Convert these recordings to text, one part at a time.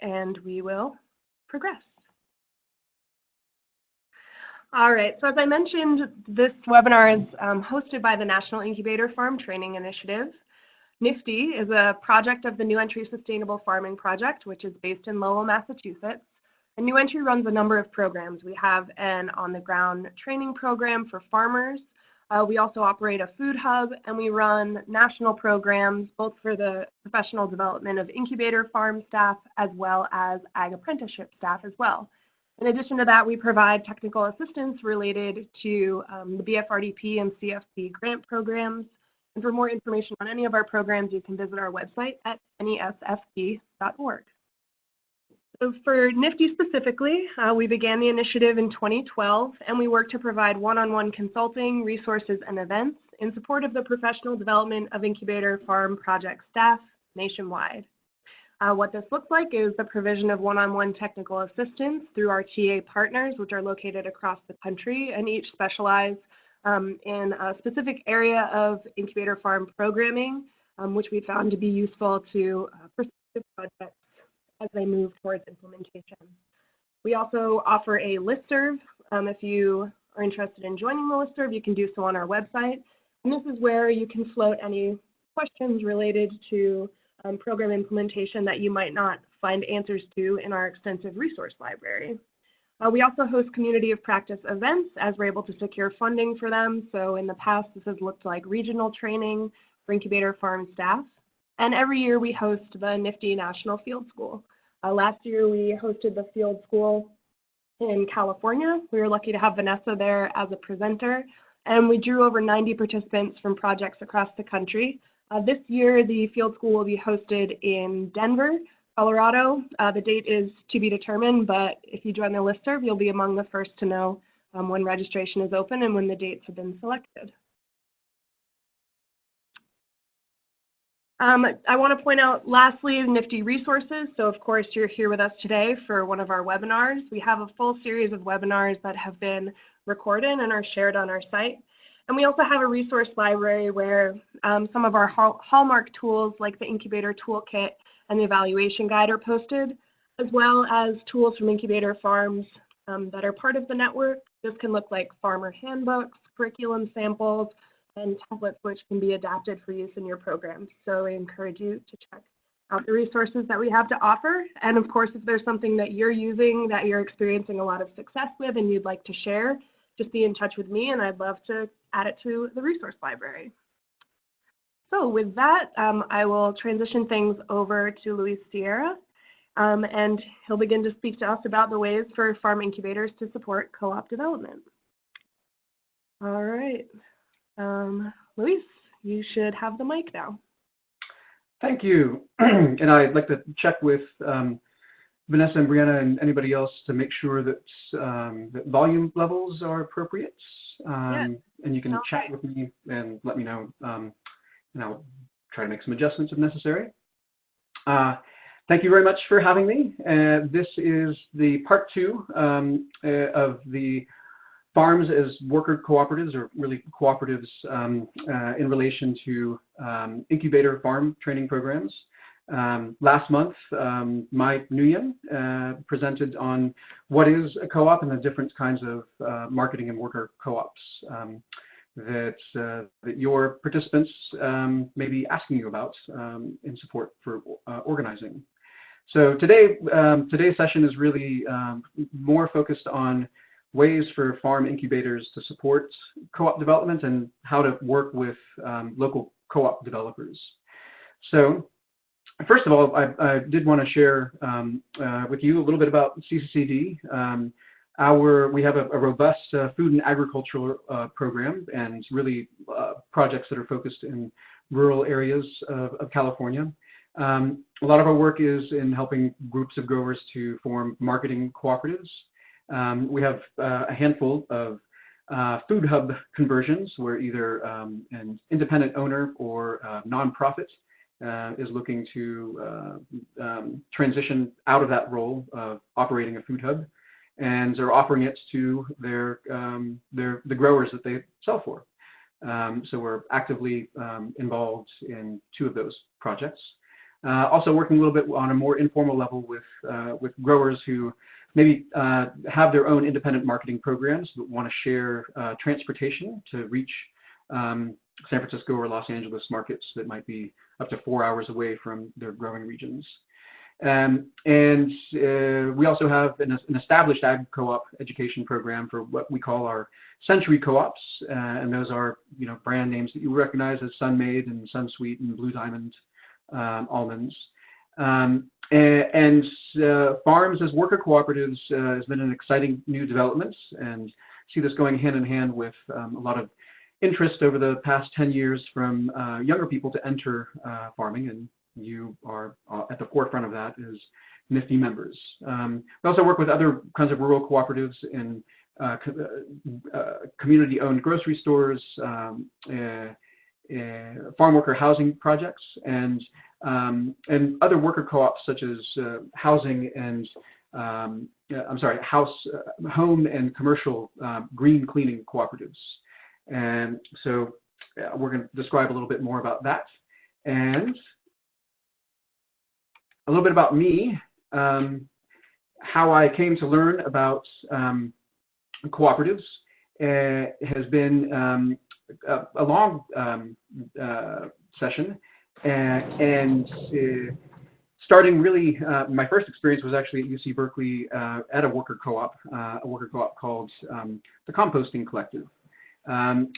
and we will progress. All right, so as I mentioned, this webinar is hosted by the National Incubator Farm Training Initiative. NIFTI is a project of the New Entry Sustainable Farming Project, which is based in Lowell, Massachusetts. And New Entry runs a number of programs. We have an on-the-ground training program for farmers. We also operate a food hub, and we run national programs, both for the professional development of incubator farm staff, as well as ag apprenticeship staff as well. In addition to that, we provide technical assistance related to the BFRDP and CFP grant programs. And for more information on any of our programs, you can visit our website at nisfp.org. So for NIFTI specifically, we began the initiative in 2012, and we work to provide one-on-one consulting, resources, and events in support of the professional development of incubator farm project staff nationwide. What this looks like is the provision of one-on-one technical assistance through our TA partners, which are located across the country and each specialize in a specific area of incubator farm programming, which we found to be useful to prospective projects as they move towards implementation. We also offer a listserv. If you are interested in joining the listserv, you can do so on our website. And this is where you can float any questions related to program implementation that you might not find answers to in our extensive resource library. We also host community of practice events as we're able to secure funding for them. So in the past, this has looked like regional training for incubator farm staff. And every year we host the NIFTI National Field School. Last year we hosted the field school in California. We were lucky to have Vanessa there as a presenter, and we drew over 90 participants from projects across the country. This year the field school will be hosted in Denver, Colorado. The date is to be determined, but if you join the listserv, you'll be among the first to know when registration is open and when the dates have been selected. I want to point out, lastly, NIFTI Resources. So, of course, you're here with us today for one of our webinars. We have a full series of webinars that have been recorded and are shared on our site. And we also have a resource library where some of our hallmark tools, like the Incubator Toolkit and the Evaluation Guide, are posted, as well as tools from incubator farms that are part of the network. This can look like farmer handbooks, curriculum samples, and templates which can be adapted for use in your programs. So I encourage you to check out the resources that we have to offer. And of course, if there's something that you're using that you're experiencing a lot of success with and you'd like to share, just be in touch with me and I'd love to add it to the resource library. So with that, I will transition things over to Luis Sierra, and he'll begin to speak to us about the ways for farm incubators to support co-op development. All right. Luis, you should have the mic now. Thank you. And I'd like to check with Vanessa and Brianna and anybody else to make sure that, that volume levels are appropriate. And you can chat with me and let me know, and I'll try to make some adjustments if necessary. Thank you very much for having me. This is the part 2 of the farms as worker cooperatives, or really cooperatives in relation to incubator farm training programs. Last month, Mai Nguyen presented on what is a co-op and the different kinds of marketing and worker co-ops that your participants may be asking you about in support for organizing. So today, today's session is really more focused on ways for farm incubators to support co-op development and how to work with local co-op developers. So first of all, I did want to share with you a little bit about CCCD. We have a robust food and agricultural program, and really projects that are focused in rural areas of California. A lot of our work is in helping groups of growers to form marketing cooperatives. We have a handful of food hub conversions where either an independent owner or a nonprofit is looking to transition out of that role of operating a food hub, and are offering it to the growers that they sell for. So we're actively involved in 2 of those projects. Also working a little bit on a more informal level with growers who maybe have their own independent marketing programs but want to share transportation to reach San Francisco or Los Angeles markets that might be up to 4 hours away from their growing regions. And we also have an established ag co-op education program for what we call our century co-ops, and those are brand names that you recognize as Sunmade and Sunsweet and Blue Diamond almonds. Farms as worker cooperatives has been an exciting new development, and see this going hand in hand with a lot of interest over the past 10 years from younger people to enter farming, and you are at the forefront of that as NIFTI members. We also work with other kinds of rural cooperatives in community-owned grocery stores, farm worker housing projects, and other worker co-ops such as housing and home and commercial green cleaning cooperatives. And so we're going to describe a little bit more about that, and a little bit about me, how I came to learn about cooperatives. Has been a long session, and starting really, my first experience was actually at UC Berkeley at a worker co-op called the Composting Collective.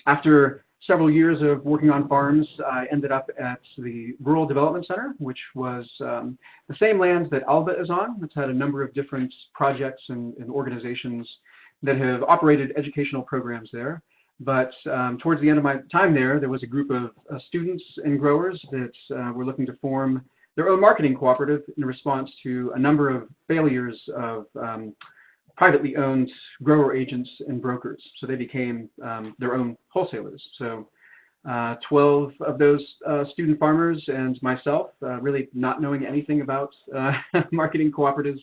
After several years of working on farms, I ended up at the Rural Development Center, which was the same land that Alba is on. It's had a number of different projects and organizations that have operated educational programs there. But towards the end of my time there was a group of students and growers that were looking to form their own marketing cooperative in response to a number of failures of privately owned grower agents and brokers. So they became their own wholesalers. So 12 of those student farmers and myself, really not knowing anything about marketing cooperatives,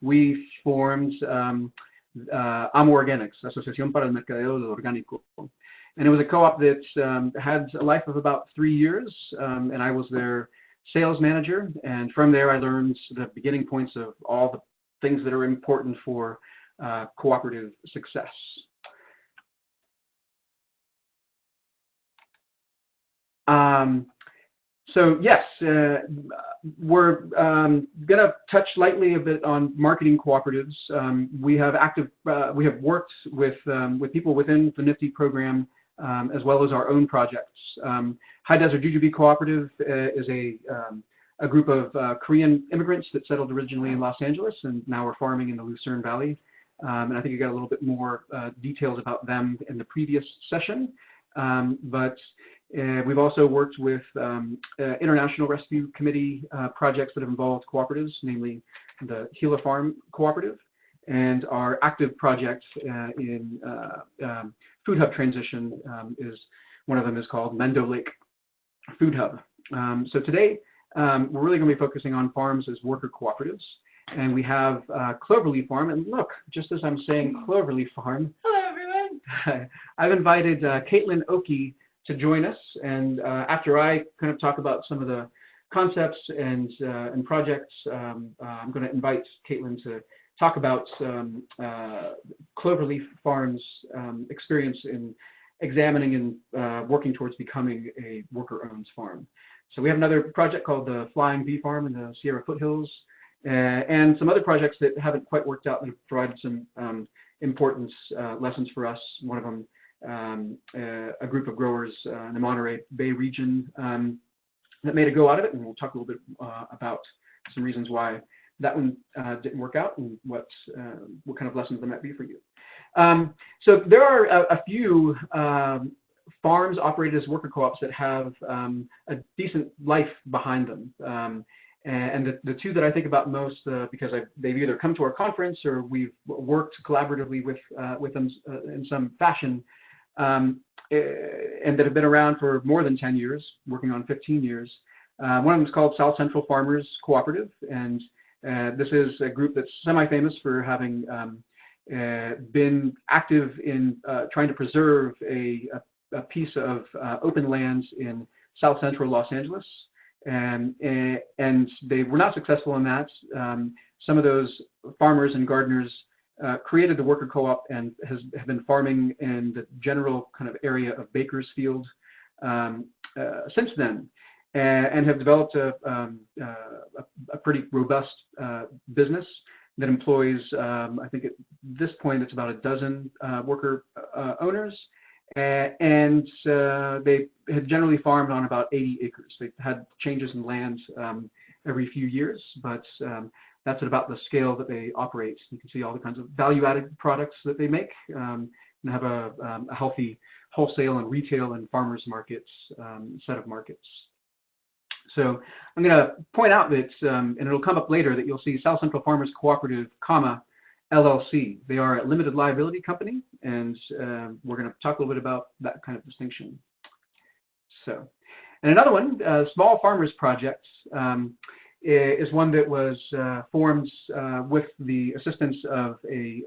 we formed Amo Organics, Asociación para el Mercadeo de Orgánico. And it was a co-op that had a life of about 3 years, and I was their sales manager. And from there, I learned the beginning points of all the things that are important for cooperative success. So yes, we're going to touch lightly a bit on marketing cooperatives. We have worked with people within the NIFTI program as well as our own projects. High Desert Jujube Cooperative is a group of Korean immigrants that settled originally in Los Angeles and now are farming in the Lucerne Valley. And I think you got a little bit more details about them in the previous session. But we've also worked with International Rescue Committee projects that have involved cooperatives, namely the Gila Farm Cooperative, and our active project in Food Hub transition is one of them is called Mendo Lake Food Hub. So today we're really going to be focusing on farms as worker cooperatives. And we have Cloverleaf Farm, and look, just as I'm saying Cloverleaf Farm, hello everyone. I've invited Kaitlin Oki to join us, and after I kind of talk about some of the concepts and projects, I'm going to invite Kaitlin to talk about Cloverleaf Farm's experience in examining and working towards becoming a worker-owned farm. So we have another project called the Flying Bee Farm in the Sierra Foothills, and some other projects that haven't quite worked out and have provided some important lessons for us. One of them, a group of growers in the Monterey Bay region that made a go out of it, and we'll talk a little bit about some reasons why that one didn't work out and what kind of lessons there might be for you. So there are a few farms operated as worker co-ops that have a decent life behind them. And the two that I think about most, because they've either come to our conference or we've worked collaboratively with them in some fashion, and that have been around for more than 10 years, working on 15 years. One of them is called South Central Farmers Cooperative, and this is a group that's semi-famous for having been active in trying to preserve a piece of open lands in South Central Los Angeles. and they were not successful in that. Some of those farmers and gardeners created the worker co-op and have been farming in the general kind of area of Bakersfield since then, and have developed a pretty robust business that employs, I think at this point, it's about a dozen worker owners, and they had generally farmed on about 80 acres. They've had changes in land every few years, but that's at about the scale that they operate. You can see all the kinds of value-added products that they make, and have a healthy wholesale and retail and farmers markets set of markets. So I'm going to point out that, and it'll come up later, that you'll see South Central Farmers Cooperative, LLC. They are a limited liability company, and we're going to talk a little bit about that kind of distinction. So, and another one, Small Farmers Projects, is one that was formed with the assistance of a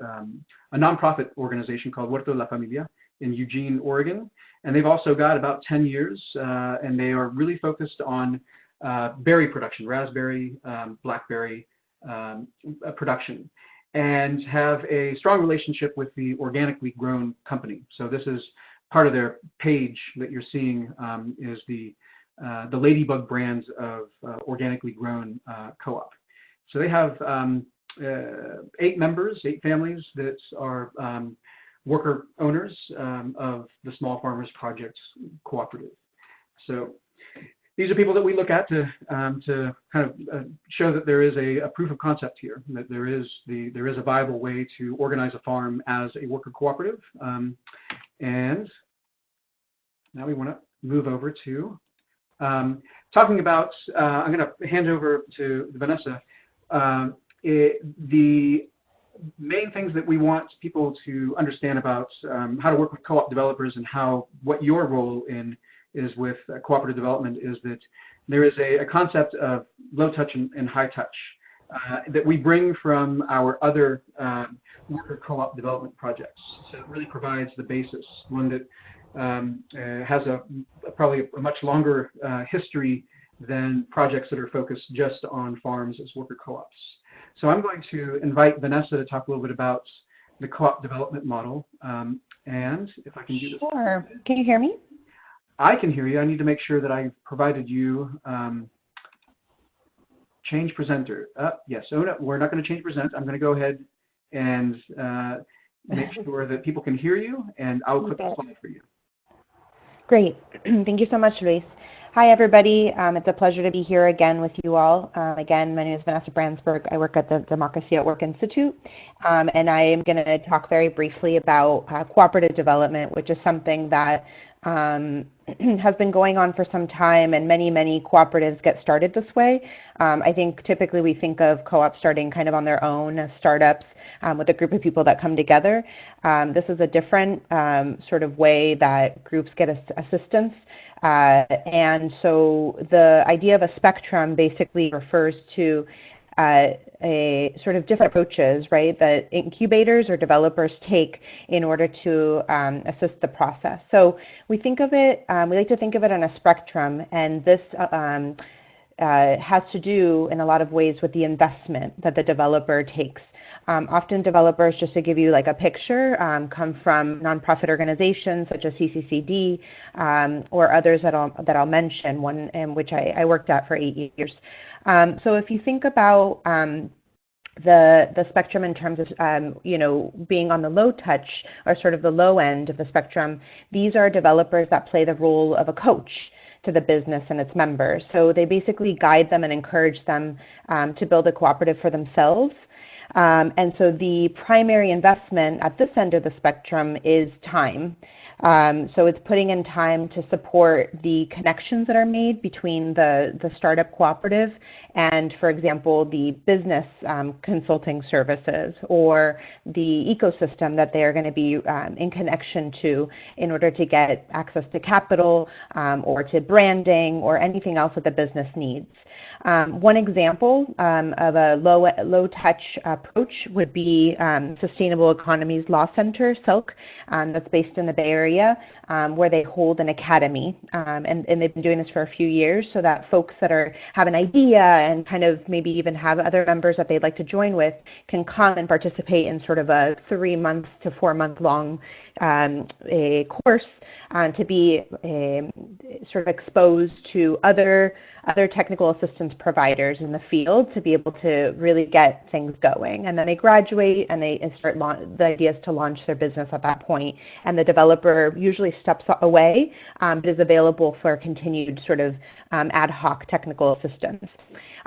nonprofit organization called Huerto de la Familia in Eugene, Oregon. And they've also got about 10 years, and they are really focused on berry production, raspberry, blackberry production, and have a strong relationship with the organically grown company. So this is part of their page that you're seeing, is the Ladybug brand of organically grown co-op. So they have 8 members, 8 families that are worker owners of the Small Farmers Projects Cooperative. So these are people that we look at to kind of show that there is a proof of concept here, that there is a viable way to organize a farm as a worker cooperative. And now we want to move over to talking about, I'm going to hand over to Vanessa, the main things that we want people to understand about how to work with co-op developers and what your role is with cooperative development is that there is a concept of low touch and high touch that we bring from our other worker co-op development projects. So it really provides the basis, one that has probably a much longer history than projects that are focused just on farms as worker co-ops. So I'm going to invite Vanessa to talk a little bit about the co-op development model. And if I can do this. Sure. Can you hear me? I can hear you. I need to make sure that I've provided you change presenter. Yes, so no, we're not going to change present. I'm going to go ahead and make sure that people can hear you, and I'll click the slide for you. Great. Thank you so much, Luis. Hi, everybody. It's a pleasure to be here again with you all. Again, my name is Vanessa Brandsburg. I work at the Democracy at Work Institute, and I am going to talk very briefly about cooperative development, which is something that has been going on for some time, and many cooperatives get started this way. I think typically we think of co-ops starting kind of on their own as startups with a group of people that come together. This is a different sort of way that groups get assistance. And so the idea of a spectrum basically refers to a sort of different approaches, right, that incubators or developers take in order to assist the process. So we think of it, we like to think of it on a spectrum, and this has to do in a lot of ways with the investment that the developer takes. Often developers, just to give you like a picture, come from nonprofit organizations such as CCCD or others that I'll mention, one in which I worked at for 8 years. So if you think about the spectrum in terms of, being on the low touch or sort of the low end of the spectrum, these are developers that play the role of a coach to the business and its members. So they basically guide them and encourage them to build a cooperative for themselves. And so the primary investment at this end of the spectrum is time. So it's putting in time to support the connections that are made between the startup cooperative and, for example, the business consulting services or the ecosystem that they are going to be in connection to in order to get access to capital or to branding or anything else that the business needs. One example of a low-touch approach would be Sustainable Economies Law Center, SILC, that's based in the Bay Area, where they hold an academy. And they've been doing this for a few years so that folks that have an idea and kind of maybe even have other members that they'd like to join with can come and participate in sort of a 3-month to 4-month long a course to be sort of exposed to other technical assistance providers in the field to be able to really get things going. And then they graduate and they start the idea is to launch their business at that point. And the developer usually steps away, but is available for continued sort of ad hoc technical assistance.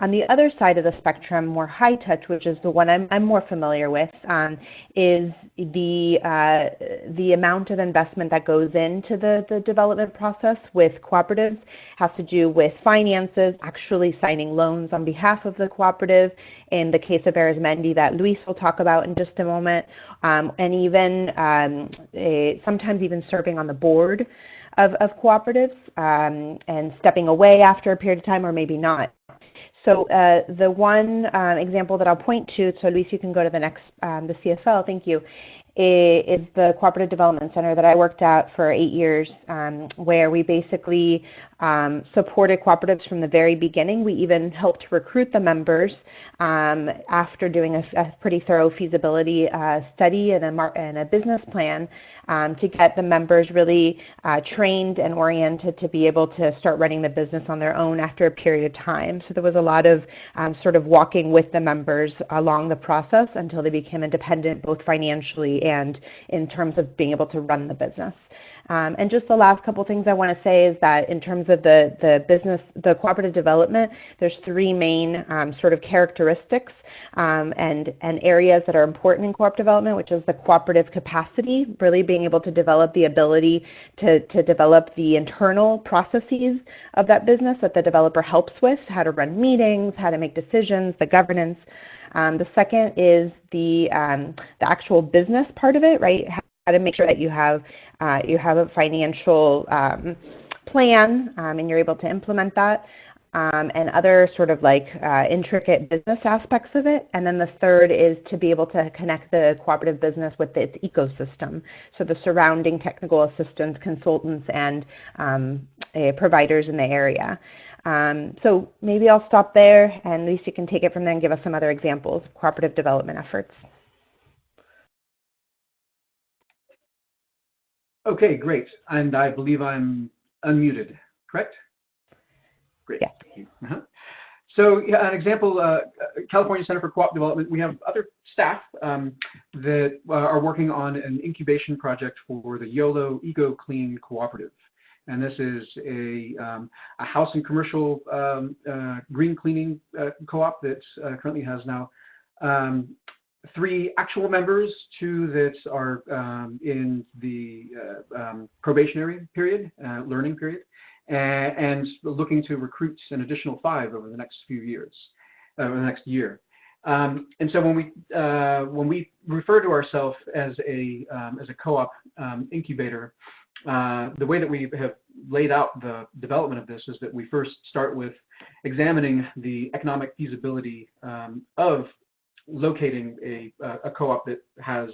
On the other side of the spectrum, more high touch, which is the one I'm more familiar with, is the amount of investment that goes into the development process with cooperatives. Has to do with finances, actually signing loans on behalf of the cooperative, in the case of Arizmendi that Luis will talk about in just a moment, and even sometimes even serving on the board of cooperatives and stepping away after a period of time or maybe not. So the one example that I'll point to, so Luis, you can go to the next, the CFL, thank you, is the Cooperative Development Center that I worked at for 8 years, where we basically supported cooperatives from the very beginning. We even helped recruit the members after doing a pretty thorough feasibility study and a business plan to get the members really trained and oriented to be able to start running the business on their own after a period of time. So there was a lot of sort of walking with the members along the process until they became independent, both financially and in terms of being able to run the business. And just the last couple things I want to say is that in terms of the cooperative development, there's 3 main sort of characteristics and areas that are important in cooperative development, which is the cooperative capacity, really being able to develop the ability to develop the internal processes of that business that the developer helps with, how to run meetings, how to make decisions, the governance. The second is the actual business part of it, right? How to make sure that you have a financial plan and you're able to implement that, and other sort of like intricate business aspects of it. And then the third is to be able to connect the cooperative business with its ecosystem, so the surrounding technical assistance, consultants, and providers in the area. So maybe I'll stop there, and Lisa can take it from there and give us some other examples of cooperative development efforts. Okay, great. And I believe I'm unmuted, correct? Great. Yeah. Thank you. So yeah, an example, California Center for Co-op Development, we have other staff that are working on an incubation project for the YOLO Eco Clean Cooperative. And this is a house and commercial green cleaning co-op that currently has now 3 actual members, 2 that are in the probationary period, learning period, and looking to recruit an additional 5 over the next few years, over the next year. And so when we refer to ourselves as a co-op incubator, the way that we have laid out the development of this is that we first start with examining the economic feasibility of locating a co-op that has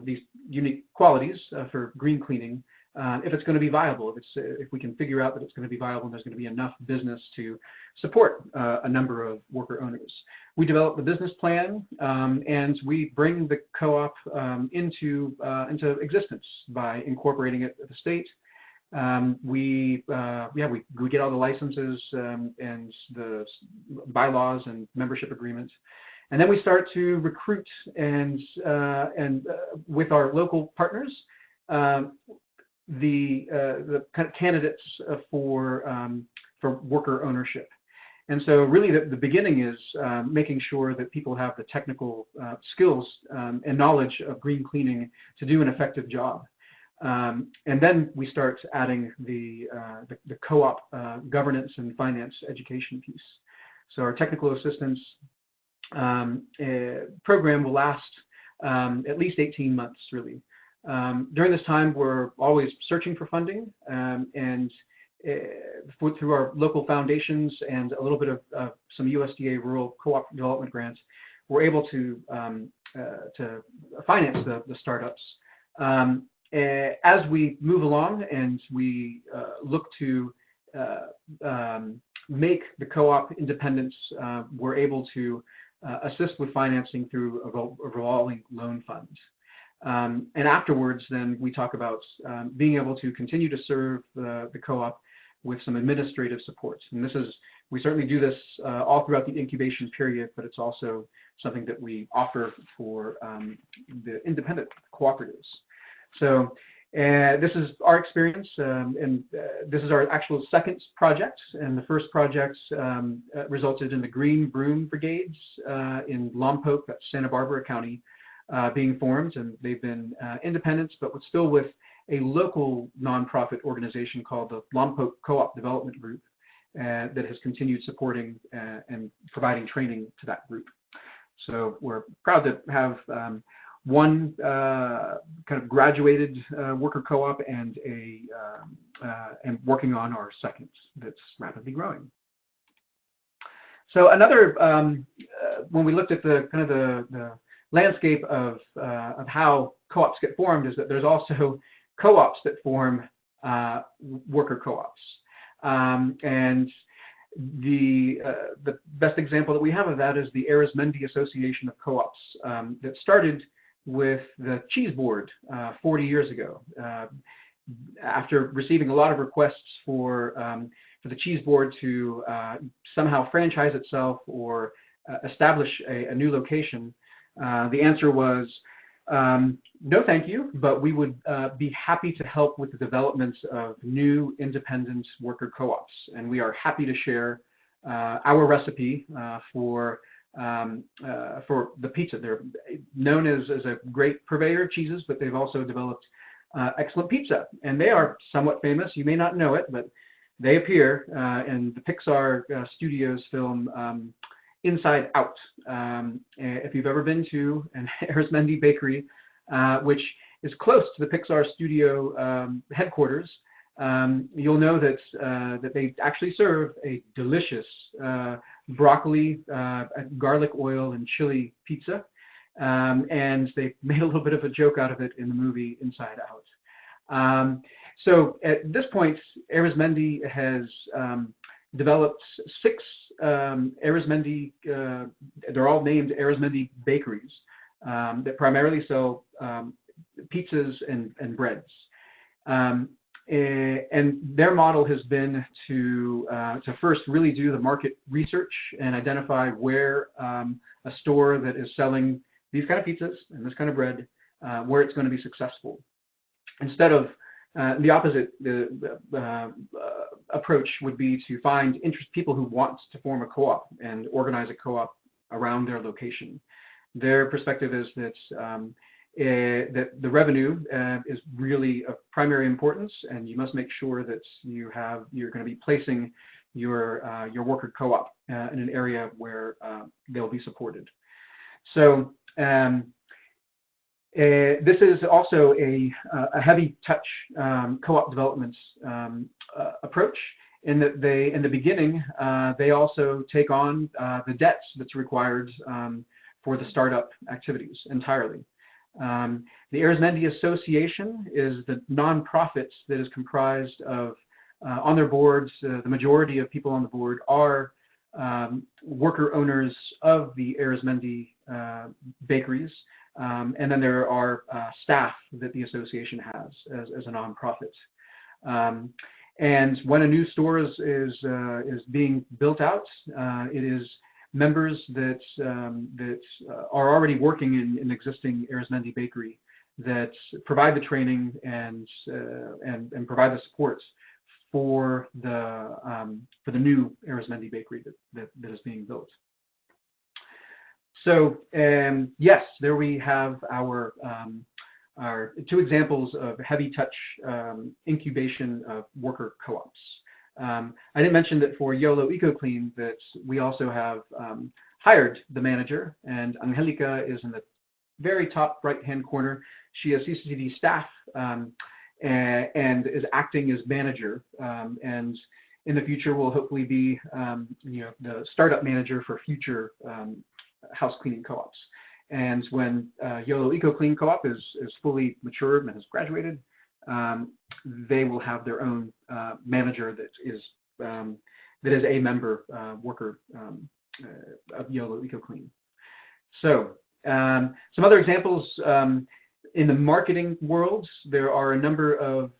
these unique qualities for green cleaning, if it's going to be viable, if we can figure out that it's going to be viable and there's going to be enough business to support a number of worker owners. We develop the business plan and we bring the co-op into existence by incorporating it at the state. We get all the licenses and the bylaws and membership agreements. And then we start to recruit and with our local partners, the kind of candidates for worker ownership. And so really the beginning is making sure that people have the technical skills and knowledge of green cleaning to do an effective job. And then we start adding the co-op governance and finance education piece. So our technical assistance program will last at least 18 months, really. During this time, we're always searching for funding, and through our local foundations and a little bit of some USDA rural co-op development grants, we're able to finance the startups. As we move along and we look to make the co-op independent, we're able to assist with financing through a revolving loan fund. And afterwards, then we talk about being able to continue to serve the co-op with some administrative supports. And we certainly do this all throughout the incubation period, but it's also something that we offer for the independent cooperatives. So this is our experience, and this is our actual second project. And the first project resulted in the Green Broom Brigades in Lompoc, that's Santa Barbara County, being formed. And they've been independent, but still with a local nonprofit organization called the Lompoc Co-op Development Group that has continued supporting and providing training to that group. So we're proud to have one kind of graduated worker co-op and and working on our second that's rapidly growing. So another, when we looked at the kind of the landscape of how co-ops get formed, is that there's also co-ops that form worker co-ops. And the best example that we have of that is the Arizmendi Association of Co-ops that started with the cheese board 40 years ago. After receiving a lot of requests for the cheese board to somehow franchise itself or establish a new location, the answer was, no, thank you, but we would be happy to help with the development of new independent worker co-ops. And we are happy to share our recipe for the pizza. They're known as a great purveyor of cheeses, but they've also developed excellent pizza. And they are somewhat famous. You may not know it, but they appear in the Pixar Studios film Inside Out. If you've ever been to an Arizmendi bakery, which is close to the Pixar studio headquarters, you'll know that they actually serve a delicious broccoli, garlic oil, and chili pizza. And they made a little bit of a joke out of it in the movie Inside Out. So at this point, Arizmendi has developed 6 Arizmendi, they're all named Arizmendi bakeries that primarily sell pizzas and breads. And their model has been to first really do the market research and identify where a store that is selling these kind of pizzas and this kind of bread, where it's going to be successful. Instead of the opposite, the approach would be to find people who want to form a co-op and organize a co-op around their location. Their perspective is that that the revenue is really of primary importance, and you must make sure that you're going to be placing your worker co-op in an area where they'll be supported. So this is also a heavy touch co-op development approach, in that in the beginning, they also take on the debts that's required for the startup activities entirely. The Arizmendi Association is the nonprofit that is comprised of, on their boards, the majority of people on the board are worker owners of the Arizmendi bakeries, and then there are staff that the association has as a nonprofit. And when a new store is being built out, it is members that are already working in an existing Arizmendi bakery that provide the training and provide the support for the new Arizmendi bakery that is being built. So yes, there we have our 2 examples of heavy touch incubation of worker co-ops. I didn't mention that for YOLO EcoClean that we also have hired the manager, and Angelica is in the very top right-hand corner. She has CCCD staff, and is acting as manager, and in the future will hopefully be the startup manager for future house cleaning co-ops. And when YOLO Eco Clean Co-op is fully matured and has graduated, they will have their own manager that is a member worker of YOLO Eco Clean. So some other examples in the marketing world, there are a number of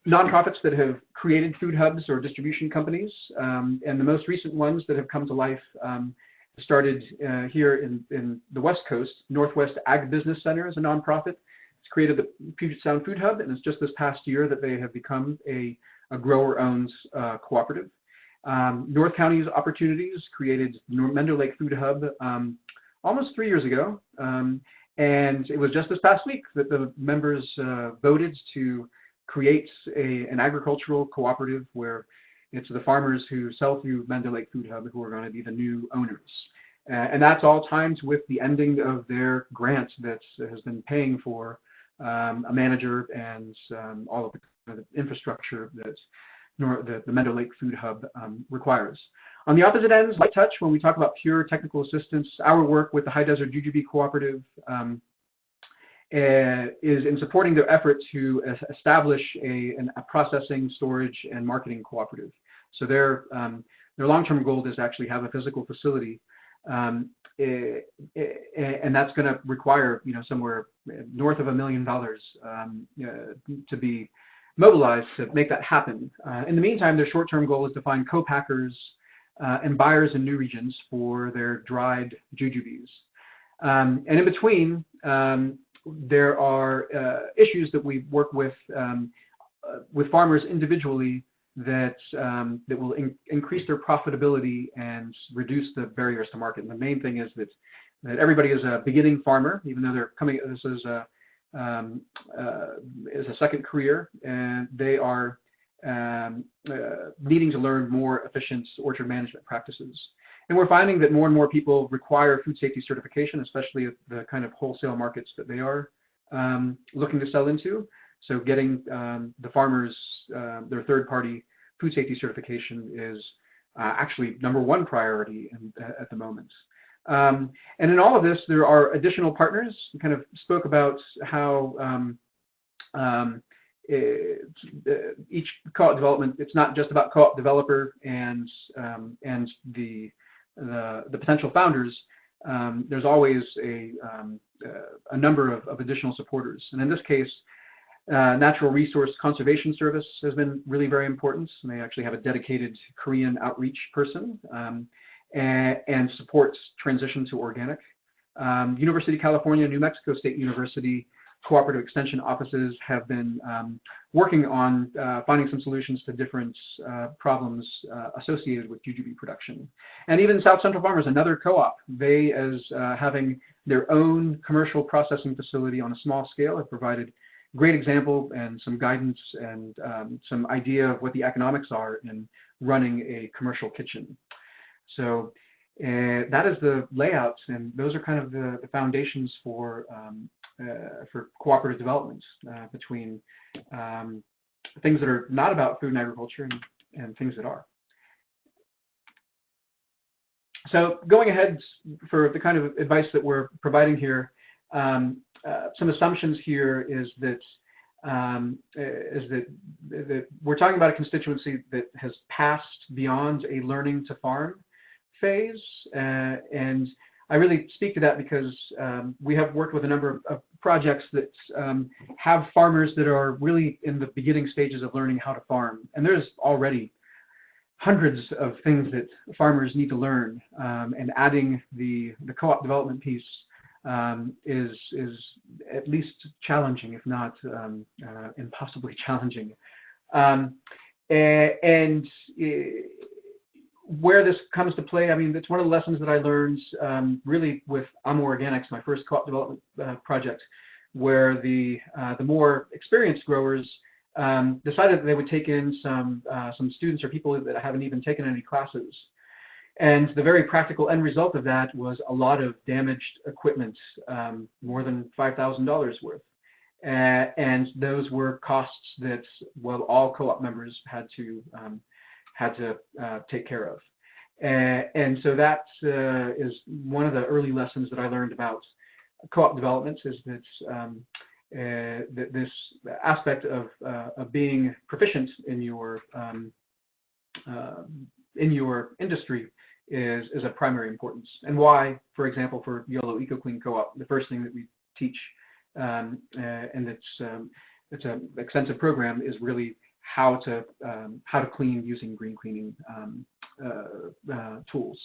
nonprofits that have created food hubs or distribution companies, and the most recent ones that have come to life started here in the West Coast. Northwest Ag Business Center is a nonprofit. It's created the Puget Sound Food Hub, and it's just this past year that they have become a grower-owned cooperative. North County's Opportunities created Mender Lake Food Hub almost 3 years ago, and it was just this past week that the members voted to create an agricultural cooperative where it's the farmers who sell through Mender Lake Food Hub who are going to be the new owners. And that's all timed with the ending of their grant that has been paying for a manager and all of the infrastructure that the Mender Lake Food Hub requires. On the opposite ends, light touch, when we talk about pure technical assistance, our work with the High Desert Jujube Cooperative is in supporting their effort to establish a processing, storage, and marketing cooperative. So their long-term goal is to actually have a physical facility, and that's going to require somewhere north of $1 million to be mobilized to make that happen. In the meantime, their short-term goal is to find co-packers and buyers in new regions for their dried jujubes. And in between, there are issues that we work with farmers individually that will increase their profitability and reduce the barriers to market. And the main thing is that everybody is a beginning farmer, even though they're coming. This is a second career, and they are needing to learn more efficient orchard management practices. And we're finding that more and more people require food safety certification, especially at the kind of wholesale markets that they are looking to sell into. So getting the farmers their third-party food safety certification is actually #1 priority at the moment. And in all of this, there are additional partners. We kind of spoke about how each co-op development, it's not just about co-op developer and the potential founders. There's always a number of additional supporters. And in this case, Natural Resource Conservation Service has been really very important. And they actually have a dedicated Korean outreach person and supports transition to organic. University of California, New Mexico State University cooperative extension offices have been working on finding some solutions to different problems associated with jujube production. And even South Central Farmers, another co-op, they, as having their own commercial processing facility on a small scale, have provided great example and some guidance and some idea of what the economics are in running a commercial kitchen. So that is the layout, and those are kind of the foundations for cooperative development between things that are not about food and agriculture and things that are. So going ahead for the kind of advice that we're providing here, some assumptions here is that we're talking about a constituency that has passed beyond a learning to farm phase, and I really speak to that because we have worked with a number of projects that have farmers that are really in the beginning stages of learning how to farm, and there's already hundreds of things that farmers need to learn, and adding the co-op development piece is at least challenging, if not impossibly challenging. Where this comes to play, I mean, it's one of the lessons that I learned really with Amor Organics, my first co-op development project, where the more experienced growers decided that they would take in some students or people that haven't even taken any classes. And the very practical end result of that was a lot of damaged equipment, more than $5,000 worth. and those were costs that, well, all co-op members had to take care of. And so that is one of the early lessons that I learned about co-op development, is that this aspect of being proficient in your industry is of primary importance, and why, for example, for YOLO EcoClean Co-op, the first thing that we teach, and it's an extensive program, is really how to clean using green cleaning tools.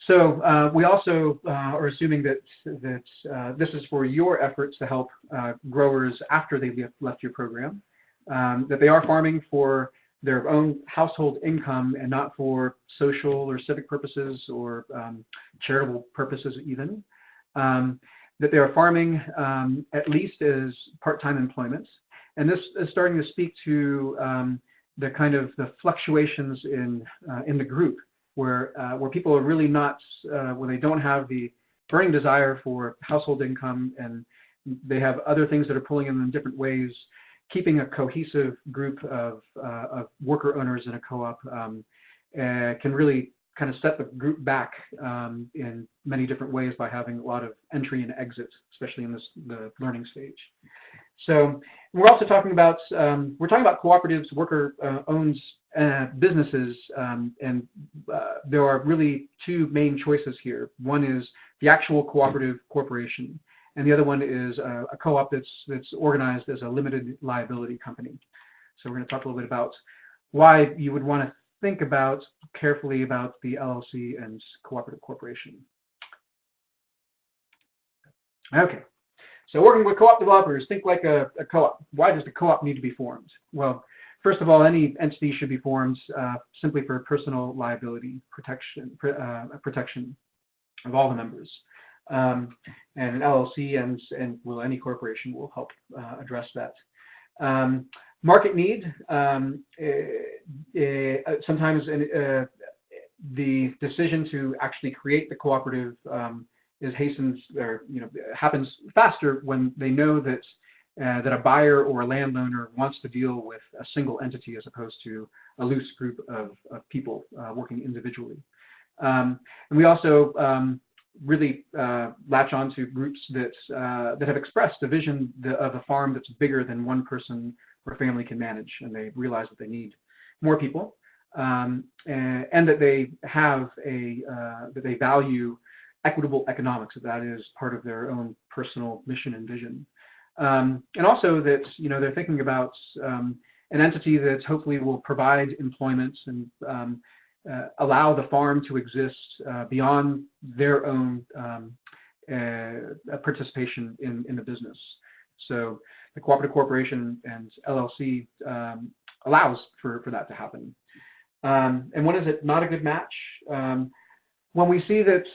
So we also are assuming that this is for your efforts to help growers after they've left your program, that they are farming for their own household income and not for social or civic purposes or charitable purposes even, that they are farming at least as part-time employment. And this is starting to speak to the kind of the fluctuations in the group, where people are really not, where they don't have the burning desire for household income, and they have other things that are pulling in different ways. Keeping a cohesive group of worker owners in a co-op can really kind of set the group back in many different ways by having a lot of entry and exit, especially in the learning stage. So we're also talking about cooperatives, worker owns businesses, and there are really two main choices here. One is the actual cooperative corporation, and the other one is a co-op that's organized as a limited liability company. So we're going to talk a little bit about why you would want to think carefully about the LLC and cooperative corporation. Okay. So working with co-op developers, think like a co-op. Why does the co-op need to be formed? Well, first of all, any entity should be formed simply for personal liability protection of all the members. And an LLC and well, any corporation will help address that. Market need. Sometimes the decision to actually create the cooperative is hastened, or happens faster when they know that a buyer or a landowner wants to deal with a single entity as opposed to a loose group of people working individually. And we also really latch on to groups that have expressed a vision of a farm that's bigger than one person or family can manage, and they realize that they need more people, and that they have that they value equitable economics, that is part of their own personal mission and vision. And also that they're thinking about an entity that hopefully will provide employment and allow the farm to exist beyond their own participation in the business. So the cooperative corporation and LLC allows for that to happen. And when is it not a good match? When we see that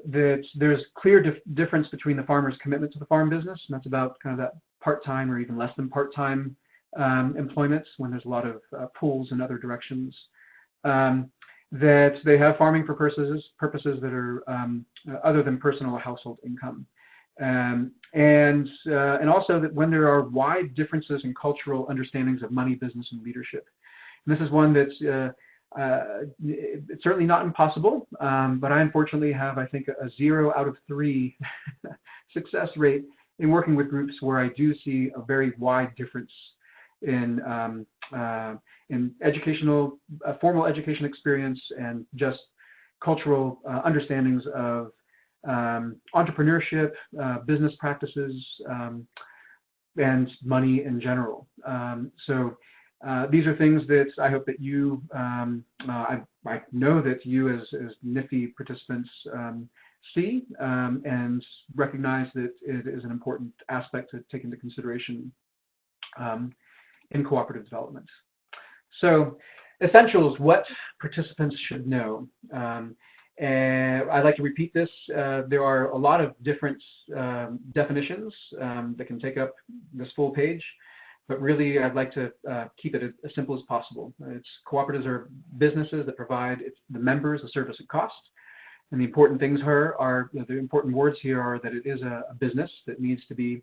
there's clear difference between the farmer's commitment to the farm business, and that's about kind of that part-time or even less than part-time employment, when there's a lot of pulls in other directions, that they have farming for purposes that are other than personal or household income, and also that when there are wide differences in cultural understandings of money, business, and leadership. And this is one that's it's certainly not impossible, but I unfortunately have, I think, a 0 out of 3 success rate in working with groups where I do see a very wide difference in educational, formal education experience and just cultural understandings of entrepreneurship, business practices, and money in general. So these are things that I hope that you, I know that you as NIFTI participants see and recognize that it is an important aspect to take into consideration in cooperative development. So essentials, what participants should know. And I'd like to repeat this. There are a lot of different definitions that can take up this full page. But really, I'd like to keep it as simple as possible. Cooperatives are businesses that provide the members a service at cost. And the important things the important words here are that it is a business that needs to be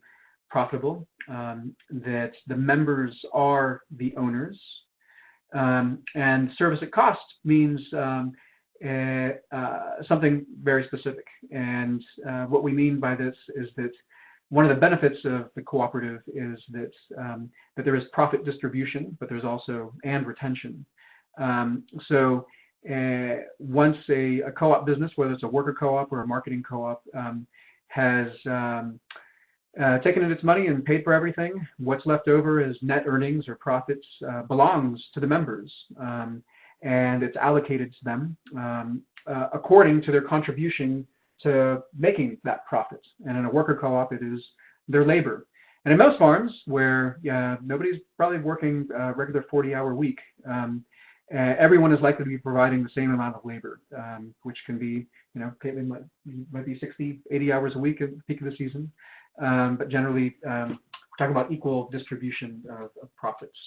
profitable, that the members are the owners, and service at cost means something very specific. And what we mean by this is that one of the benefits of the cooperative is that that there is profit distribution, but there's also and retention. So once a co-op business, whether it's a worker co-op or a marketing co-op, has taken in its money and paid for everything, what's left over as net earnings or profits belongs to the members, and it's allocated to them according to their contribution to making that profit. And in a worker co-op, it is their labor. And in most farms where nobody's probably working a regular 40-hour week, everyone is likely to be providing the same amount of labor, which can be, Kaitlin might be 60, 80 hours a week at the peak of the season. But generally, we're talking about equal distribution of profits.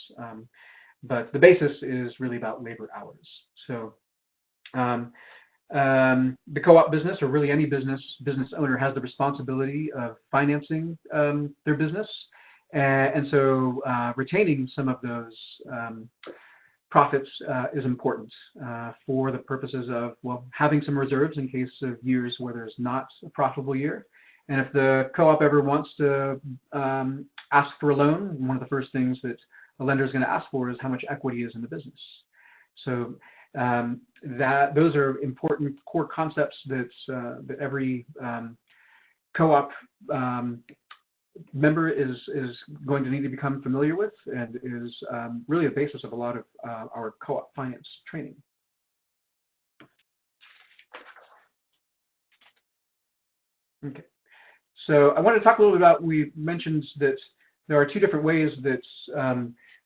But the basis is really about labor hours. So the co-op business, or really any business owner, has the responsibility of financing their business. And so retaining some of those profits is important for the purposes of, well, having some reserves in case of years where there's not a profitable year. And if the co-op ever wants to ask for a loan, one of the first things that a lender is going to ask for is how much equity is in the business. So those are important core concepts that every co-op member is going to need to become familiar with, and is really the basis of a lot of our co-op finance training. Okay, so I want to talk a little bit about, we mentioned that there are two different ways that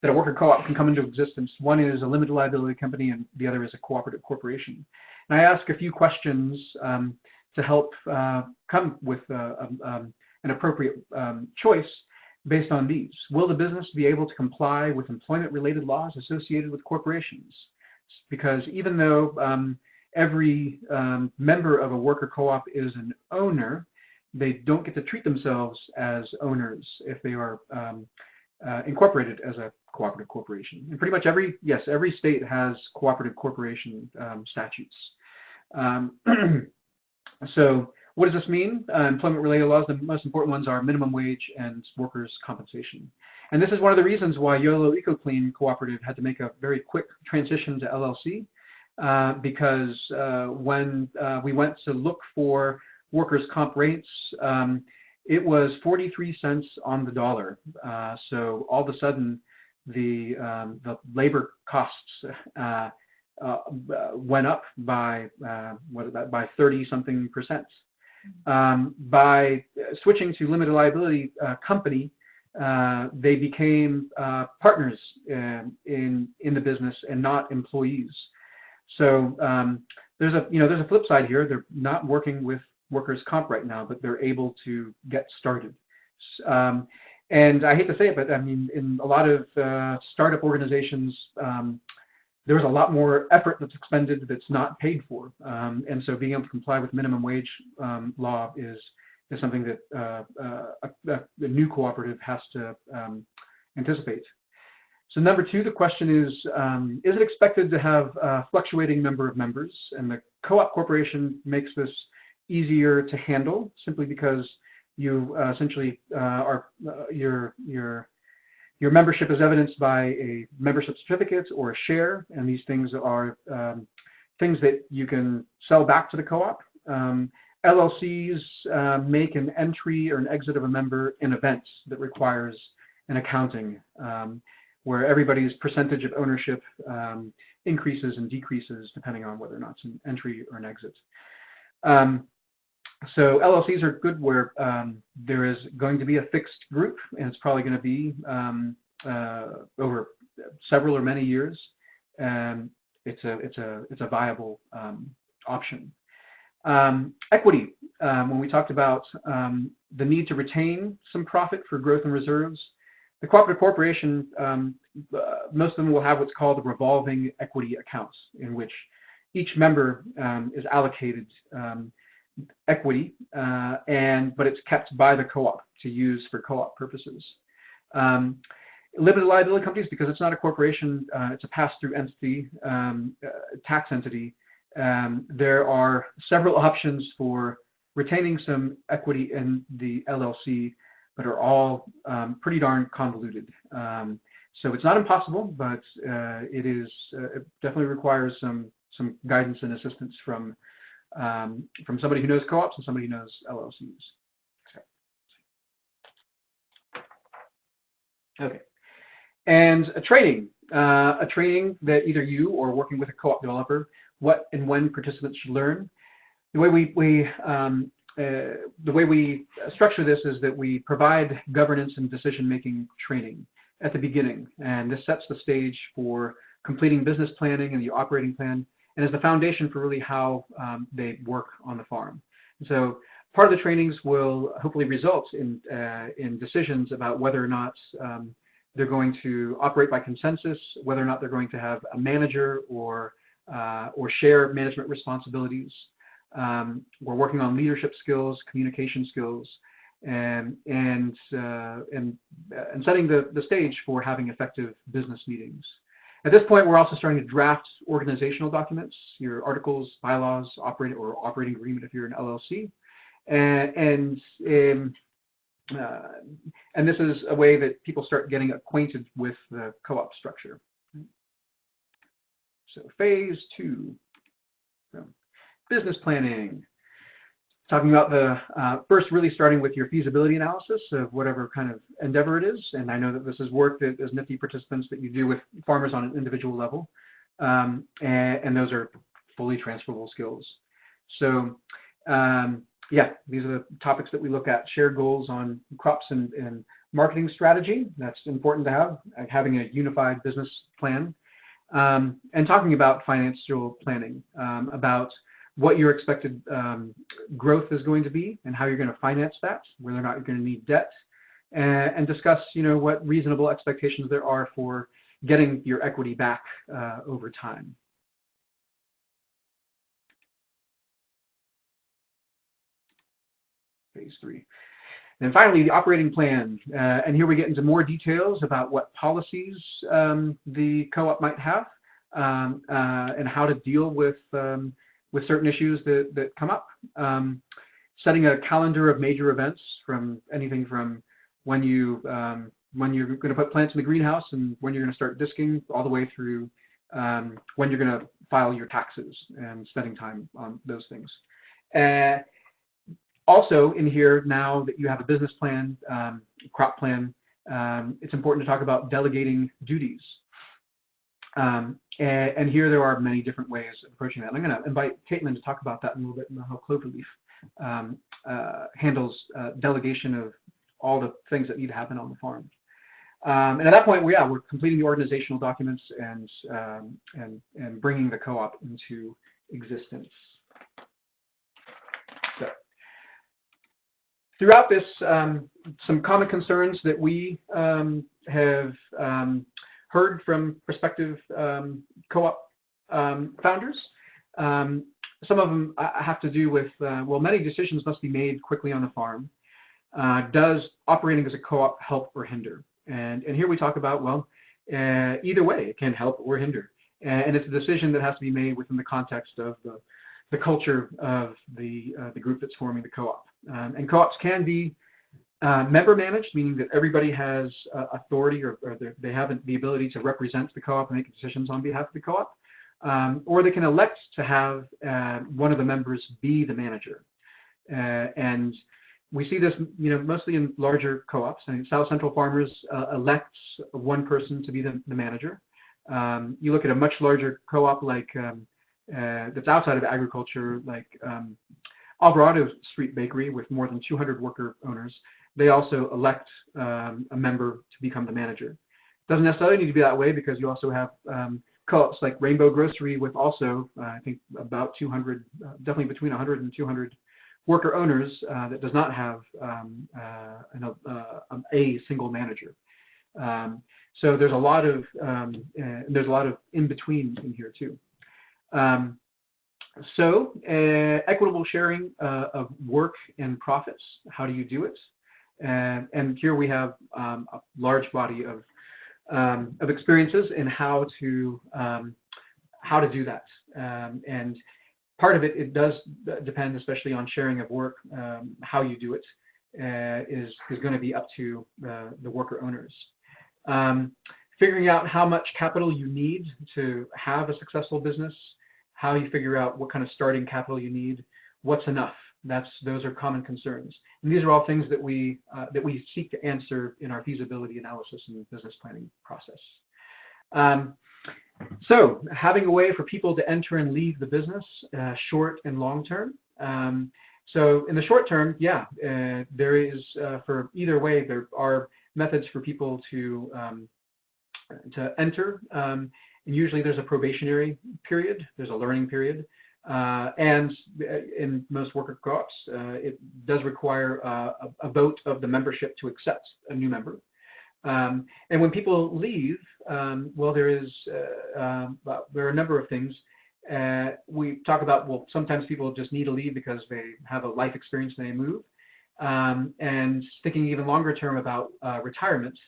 that a worker co-op can come into existence. One is a limited liability company, and the other is a cooperative corporation. And I ask a few questions to help come with an appropriate choice based on these. Will the business be able to comply with employment-related laws associated with corporations? Because even though every member of a worker co-op is an owner, they don't get to treat themselves as owners if they are incorporated as a cooperative corporation. And pretty much every state has cooperative corporation statutes. So what does this mean? Employment-related laws, the most important ones are minimum wage and workers' compensation. And this is one of the reasons why YOLO EcoClean Cooperative had to make a very quick transition to LLC, because when we went to look for workers' comp rates, it was 43 cents on the dollar. So all of a sudden, the labor costs went up by 30-something%. By switching to limited liability company, they became partners in the business and not employees. So there's a flip side here. They're not working with workers' comp right now, but they're able to get started. And I hate to say it, but I mean, in a lot of startup organizations, there's a lot more effort that's expended that's not paid for. And so being able to comply with minimum wage law is something that the new cooperative has to anticipate. So number two, the question is it expected to have a fluctuating number of members? And the co-op corporation makes this easier to handle simply because you essentially your membership is evidenced by a membership certificate or a share, and these things are things that you can sell back to the co-op. LLCs make an entry or an exit of a member in events that requires an accounting, where everybody's percentage of ownership increases and decreases depending on whether or not it's an entry or an exit. So LLCs are good where there is going to be a fixed group, and it's probably going to be over several or many years. It's a viable option. Equity. When we talked about the need to retain some profit for growth and reserves, the cooperative corporation, most of them will have what's called revolving equity accounts, in which each member is allocated equity, but it's kept by the co-op to use for co-op purposes. Limited liability companies, because it's not a corporation, it's a pass-through entity, tax entity. There are several options for retaining some equity in the LLC, but are all pretty darn convoluted. So it's not impossible, but it definitely requires some guidance and assistance from somebody who knows co-ops and somebody who knows LLCs. Okay. And a training that either you or working with a co-op developer, what and when participants should learn. The way we structure this is that we provide governance and decision-making training at the beginning, and this sets the stage for completing business planning and the operating plan, and is the foundation for really how they work on the farm. And so part of the trainings will hopefully result in decisions about whether or not they're going to operate by consensus, whether or not they're going to have a manager or share management responsibilities. We're working on leadership skills, communication skills, and setting the stage for having effective business meetings. At this point, we're also starting to draft organizational documents, your articles, bylaws, operating agreement if you're an LLC, and this is a way that people start getting acquainted with the co-op structure. So phase 2, business planning. Talking about the first really starting with your feasibility analysis of whatever kind of endeavor it is. And I know that this is work that as NIFTI participants that you do with farmers on an individual level. And those are fully transferable skills. So yeah, these are the topics that we look at. Shared goals on crops and marketing strategy. That's important to have, having a unified business plan. And talking about financial planning, about what your expected growth is going to be and how you're going to finance that, whether or not you're going to need debt, and discuss, what reasonable expectations there are for getting your equity back over time. Phase 3. And finally, the operating plan. And here we get into more details about what policies the co-op might have and how to deal with certain issues that come up. Setting a calendar of major events, from anything from when you're going to put plants in the greenhouse and when you're going to start disking, all the way through when you're going to file your taxes, and spending time on those things. Also in here, now that you have a business plan, crop plan, it's important to talk about delegating duties. And here there are many different ways of approaching that. And I'm going to invite Kaitlin to talk about that in a little bit, and how Cloverleaf handles delegation of all the things that need to happen on the farm. And at that point, we're completing the organizational documents and bringing the co-op into existence. So, throughout this, some common concerns that we have heard from prospective co-op founders. Some of them have to do with, many decisions must be made quickly on the farm. Does operating as a co-op help or hinder? And here we talk about, either way, it can help or hinder. And it's a decision that has to be made within the context of the culture of the group that's forming the co-op. And co-ops can be member managed, meaning that everybody has authority or they have the ability to represent the co-op and make decisions on behalf of the co-op. Or they can elect to have one of the members be the manager. And we see this, mostly in larger co-ops. I mean, South Central Farmers elects one person to be the manager. You look at a much larger co-op like that's outside of agriculture, like Alvarado Street Bakery with more than 200 worker owners. They also elect a member to become the manager. Doesn't necessarily need to be that way, because you also have co-ops like Rainbow Grocery with also, I think, about 200, definitely between 100 and 200 worker owners that does not have a single manager. So there's a lot of in between in here too. So equitable sharing of work and profits. How do you do it? And here we have a large body of experiences in how to do that. And part of it does depend, especially on sharing of work. How you do it is going to be up to the worker owners. Figuring out how much capital you need to have a successful business, how you figure out what kind of starting capital you need, what's enough. Those are common concerns. And these are all things that we seek to answer in our feasibility analysis and business planning process. So having a way for people to enter and leave the business, short and long term. So in the short term, yeah, there is, for either way, there are methods for people to enter. And usually there's a probationary period, there's a learning period. And in most worker co-ops, it does require a vote of the membership to accept a new member. And when people leave, well, there are a number of things. We talk about, well, sometimes people just need to leave because they have a life experience and they move. And thinking even longer term about retirement,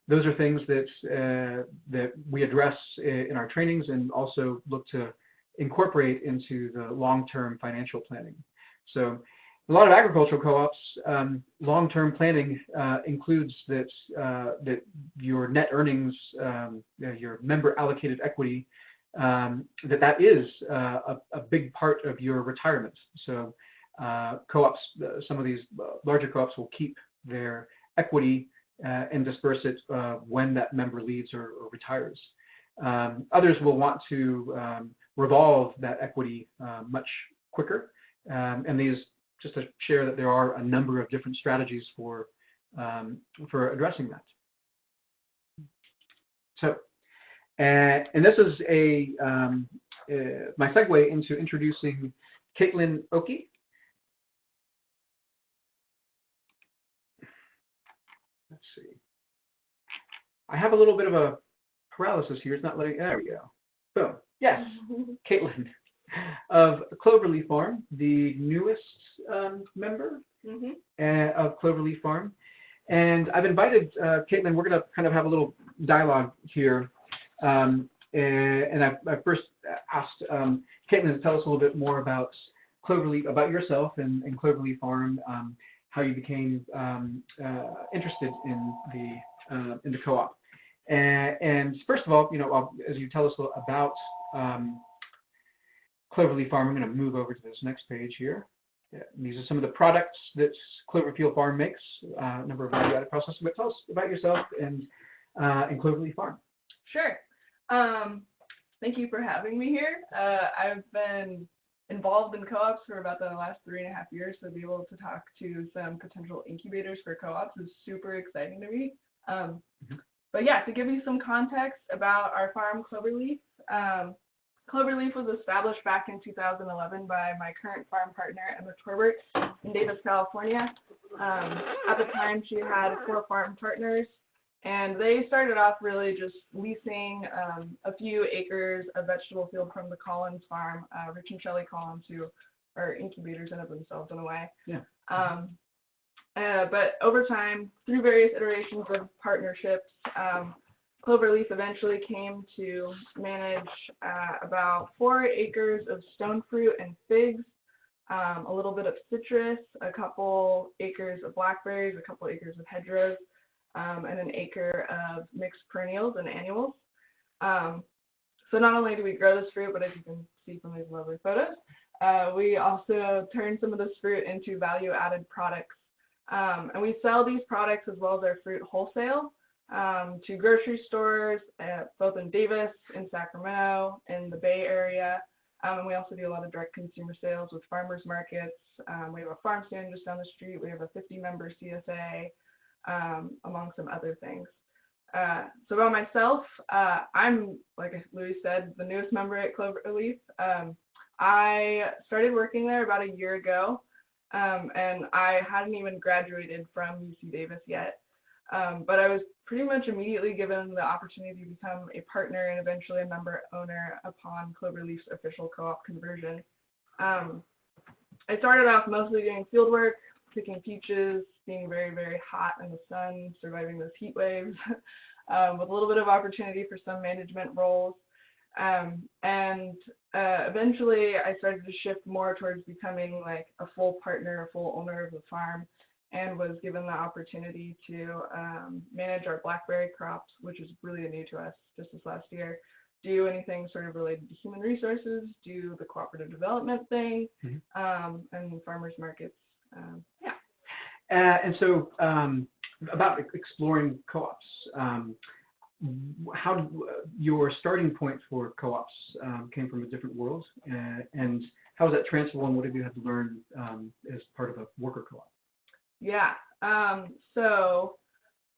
those are things that we address in our trainings and also look to incorporate into the long-term financial planning. So a lot of agricultural co-ops, long-term planning includes that your net earnings, your member allocated equity, that is a big part of your retirement. So co-ops, some of these larger co-ops will keep their equity and disperse it when that member leaves or retires. Others will want to revolve that equity much quicker, and these, just to share that there are a number of different strategies for addressing that. So, and this is my segue into introducing Kaitlin Oki. Let's see. I have a little bit of a paralysis here. It's not letting. There we go. Boom. Yes, Kaitlin of Cloverleaf Farm, the newest member of Cloverleaf Farm. And I've invited Kaitlin. We're going to kind of have a little dialogue here. And I first asked Kaitlin to tell us a little bit more about Cloverleaf, about yourself and Cloverleaf Farm, how you became interested in the co-op. And first of all, as you tell us about Cloverleaf Farm, I'm going to move over to this next page here. Yeah, these are some of the products that Cloverfield Farm makes, a number of value-added processes. But tell us about yourself and Cloverleaf Farm. Sure. Thank you for having me here. I've been involved in co-ops for about the last 3.5 years, so to be able to talk to some potential incubators for co-ops is super exciting to me. But yeah, to give you some context about our farm, Cloverleaf. Cloverleaf was established back in 2011 by my current farm partner, Emma Torbert, in Davis, California. At the time, she had 4 farm partners, and they started off really just leasing a few acres of vegetable field from the Collins farm. Rich and Shelley Collins, who are incubators in of themselves in a way. Yeah. But over time, through various iterations of partnerships, Cloverleaf eventually came to manage about 4 acres of stone fruit and figs, a little bit of citrus, a couple acres of blackberries, a couple acres of hedgerows, and an acre of mixed perennials and annuals. So not only do we grow this fruit, but as you can see from these lovely photos, we also turn some of this fruit into value-added products. And we sell these products as well as our fruit wholesale to grocery stores, both in Davis, in Sacramento, in the Bay Area. And we also do a lot of direct consumer sales with farmers markets. We have a farm stand just down the street. We have a 50-member CSA, among some other things. So about myself, I'm, like Louis said, the newest member at Cloverleaf. I started working there about a year ago, and I hadn't even graduated from UC Davis yet. But I was pretty much immediately given the opportunity to become a partner and eventually a member owner upon Cloverleaf's official co-op conversion. I started off mostly doing field work, picking peaches, being very, very hot in the sun, surviving those heat waves, with a little bit of opportunity for some management roles. Eventually I started to shift more towards becoming like a full partner, a full owner of the farm, and was given the opportunity to manage our blackberry crops, which is really new to us just this last year. Do anything sort of related to human resources, do the cooperative development thing, and farmers markets. And so about exploring co-ops, how your starting point for co-ops came from a different world, and how was that transferable, and what have you had to learn as part of a worker co-op? Yeah, so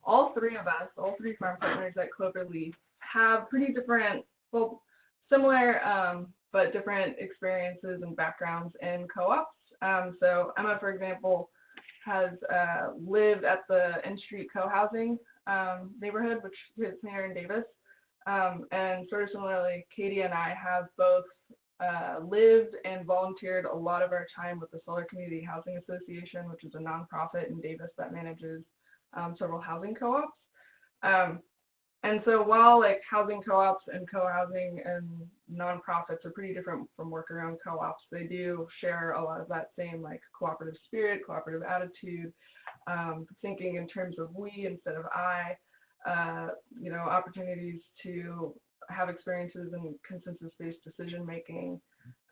all three of us, all three farm partners at Cloverleaf, have pretty different, well, similar but different experiences and backgrounds in co-ops. So Emma, for example, has lived at the N Street co-housing neighborhood, which is here in Davis. And sort of similarly, Katie and I have both lived and volunteered a lot of our time with the Solar Community Housing Association, which is a nonprofit in Davis that manages several housing co-ops. And so while like housing co-ops and co-housing and nonprofits are pretty different from worker-owned co-ops, they do share a lot of that same like cooperative spirit, cooperative attitude, thinking in terms of we instead of I, opportunities to have experiences in consensus-based decision-making.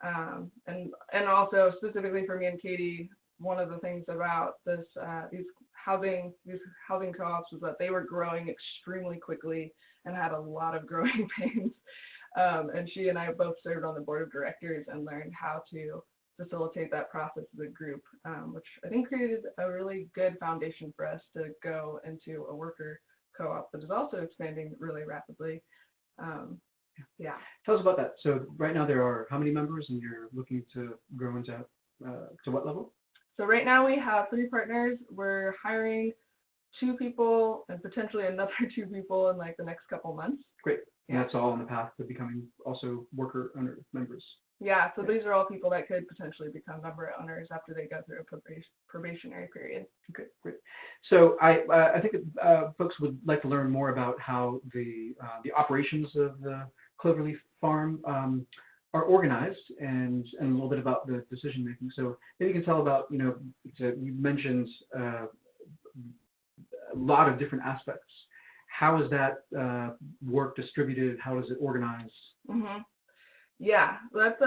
And also specifically for me and Katie, one of the things about these housing co-ops was that they were growing extremely quickly and had a lot of growing pains. And she and I both served on the board of directors and learned how to facilitate that process as a group, which I think created a really good foundation for us to go into a worker co-op that is also expanding really rapidly. Tell us about that. So right now there are how many members, and you're looking to grow into to what level? So right now we have 3 partners. We're hiring 2 people and potentially another 2 people in like the next couple months. Great. And that's all on the path to becoming also worker owner members. Yeah, so these are all people that could potentially become member owners after they go through a probationary period. Okay, great. So I think folks would like to learn more about how the operations of the Cloverleaf farm are organized, and a little bit about the decision making. So maybe you can tell about, you mentioned a lot of different aspects. How is that work distributed? How is it organized? Mm-hmm. Yeah, that's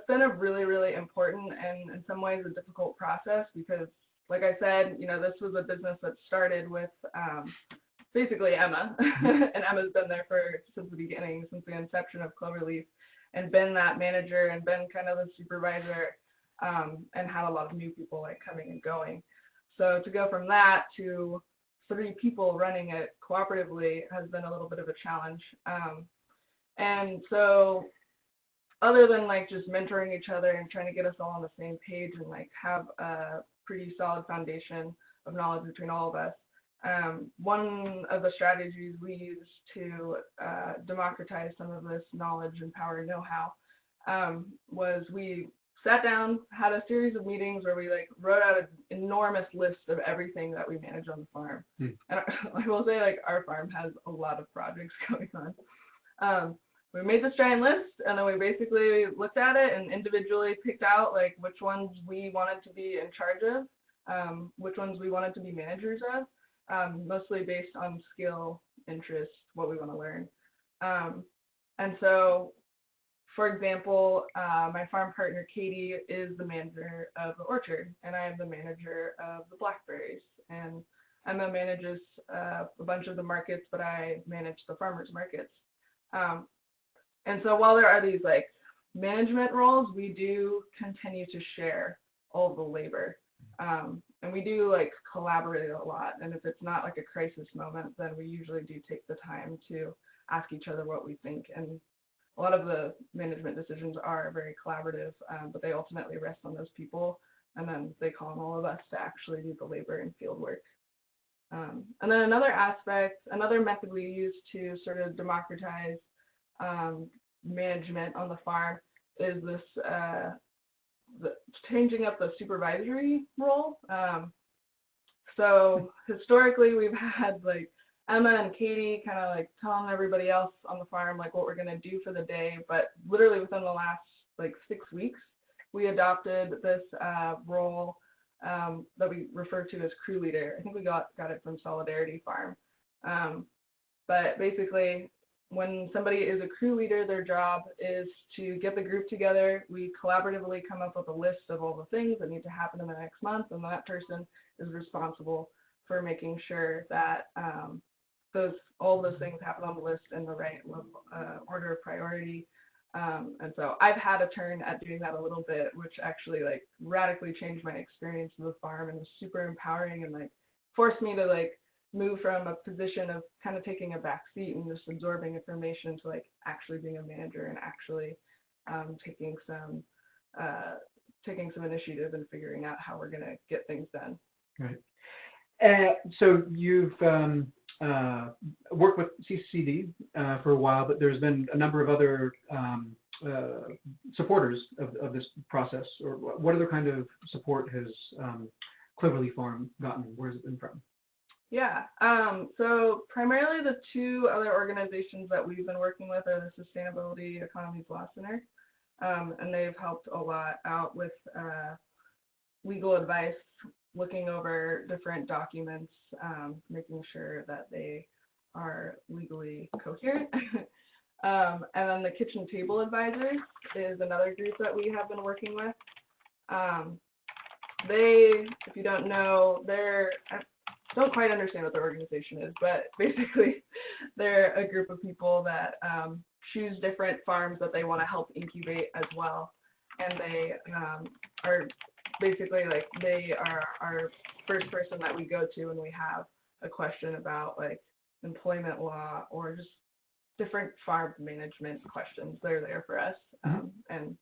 been a really, really important and in some ways a difficult process because, like I said, this was a business that started with basically Emma, and Emma's been there since the beginning, since the inception of Cloverleaf, and been that manager and been kind of the supervisor, and had a lot of new people like coming and going. So to go from that to 3 people running it cooperatively has been a little bit of a challenge. And so other than like just mentoring each other and trying to get us all on the same page and like have a pretty solid foundation of knowledge between all of us, one of the strategies we used to democratize some of this knowledge and power and know-how was we sat down, had a series of meetings where we like wrote out an enormous list of everything that we manage on the farm. And I will say like our farm has a lot of projects going on. We made this giant list, and then we basically looked at it and individually picked out like which ones we wanted to be in charge of, which ones we wanted to be managers of, mostly based on skill, interest, what we want to learn. And so, for example, my farm partner Katie is the manager of the orchard, and I am the manager of the blackberries. And Emma manages a bunch of the markets, but I manage the farmers markets. And so while there are these like management roles, we do continue to share all the labor. And we do like collaborate a lot. And if it's not like a crisis moment, then we usually do take the time to ask each other what we think. And a lot of the management decisions are very collaborative, but they ultimately rest on those people. And then they call on all of us to actually do the labor and field work. And then another method we use to sort of democratize management on the farm is this changing up the supervisory role. So historically, we've had like Emma and Katie kind of like telling everybody else on the farm like what we're going to do for the day, but literally within the last like 6 weeks, we adopted this role that we refer to as crew leader. I think we got it from Solidarity Farm. But basically, when somebody is a crew leader, their job is to get the group together. We collaboratively come up with a list of all the things that need to happen in the next month, and that person is responsible for making sure that all those things happen on the list in the right order of priority. And so I've had a turn at doing that a little bit, which actually like radically changed my experience of the farm and was super empowering and like forced me to like move from a position of kind of taking a back seat and just absorbing information to like actually being a manager and actually taking some initiative and figuring out how we're going to get things done. Right. So you've worked with CCCD for a while, but there's been a number of other supporters of this process. Or what other kind of support has Cloverleaf Farm gotten? Where's it been from? Yeah, so primarily the two other organizations that we've been working with are the Sustainability Economies Law Center, and they've helped a lot out with legal advice, looking over different documents, making sure that they are legally coherent. And then the Kitchen Table Advisors is another group that we have been working with. They, if you don't know, I don't quite understand what their organization is, but basically they're a group of people that choose different farms that they want to help incubate as well. And they are basically like, they are our first person that we go to when we have a question about like employment law or just different farm management questions. They're there for us. And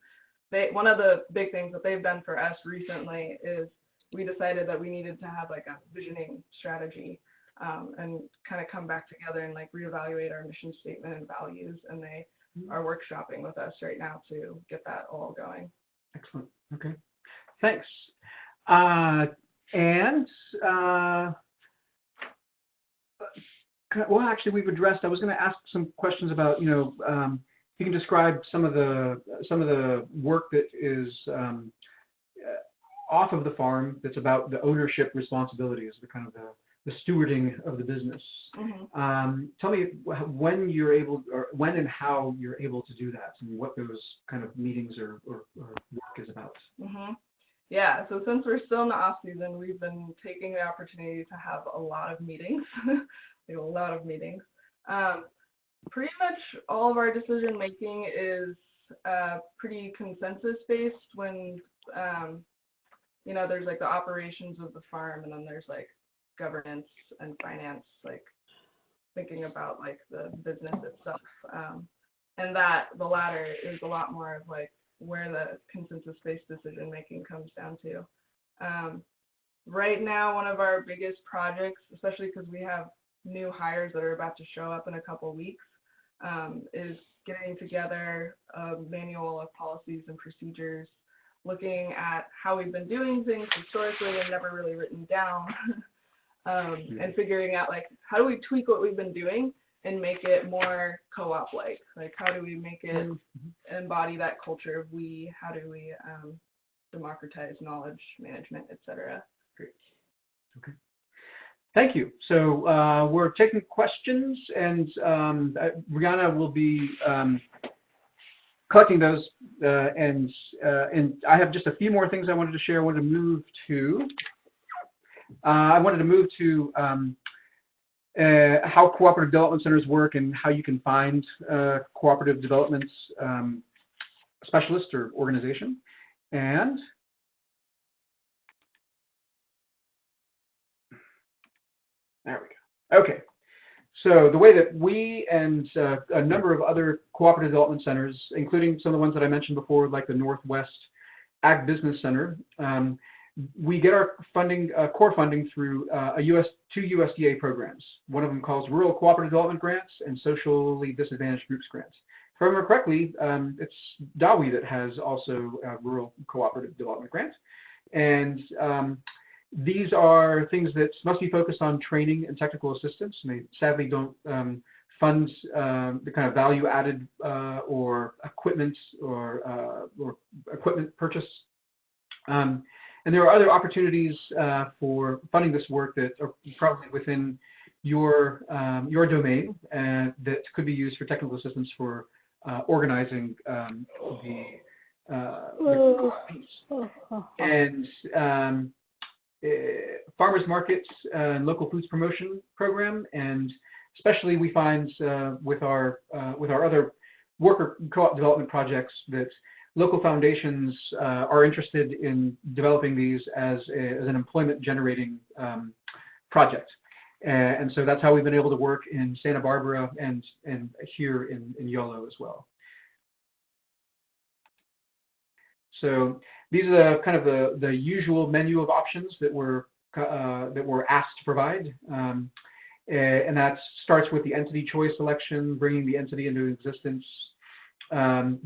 one of the big things that they've done for us recently is we decided that we needed to have like a visioning strategy and kind of come back together and like reevaluate our mission statement and values. And they are workshopping with us right now to get that all going. Excellent. Okay. Thanks. Well, actually, we've addressed. I was going to ask some questions about, you can describe some of the work that is off of the farm. That's about the ownership responsibilities, the kind of the stewarding of the business. Tell me when you're able, or when and how you're able to do that, and what those kind of meetings or work is about. Yeah, so since we're still in the off season, we've been taking the opportunity to have a lot of meetings. We have a lot of meetings. Pretty much all of our decision making is pretty consensus based. When there's like the operations of the farm, and then there's like governance and finance, like thinking about like the business itself. And that the latter is a lot more of like where the consensus-based decision making comes down to. Right now, one of our biggest projects, especially because we have new hires that are about to show up in a couple of weeks, is getting together a manual of policies and procedures, looking at how we've been doing things historically and never really written down, and figuring out like how do we tweak what we've been doing and make it more co-op-like? Like, how do we make it embody that culture of we? How do we democratize knowledge management, et cetera? Great. Okay. Thank you. So we're taking questions, and Brianna will be collecting those. And I have just a few more things I wanted to share. I wanted to move to how cooperative development centers work and how you can find cooperative development specialist or organization. And there we go. Okay. So the way that we and a number of other cooperative development centers, including some of the ones that I mentioned before, like the Northwest Ag Business Center, we get our funding, core funding through two USDA programs. One of them calls Rural Cooperative Development Grants and Socially Disadvantaged Groups Grants. If I remember correctly, it's DAWI that has also Rural Cooperative Development Grants. And these are things that must be focused on training and technical assistance. And they sadly don't fund the kind of value added or equipment or equipment purchase. And there are other opportunities for funding this work that are probably within your domain that could be used for technical assistance for organizing the piece. And farmers markets and local foods promotion program, and especially we find with our other worker co-op development projects that local foundations are interested in developing these as an employment generating project. And so that's how we've been able to work in Santa Barbara and here in Yolo as well. So these are kind of the usual menu of options that we're asked to provide. And that starts with the entity choice selection, bringing the entity into existence,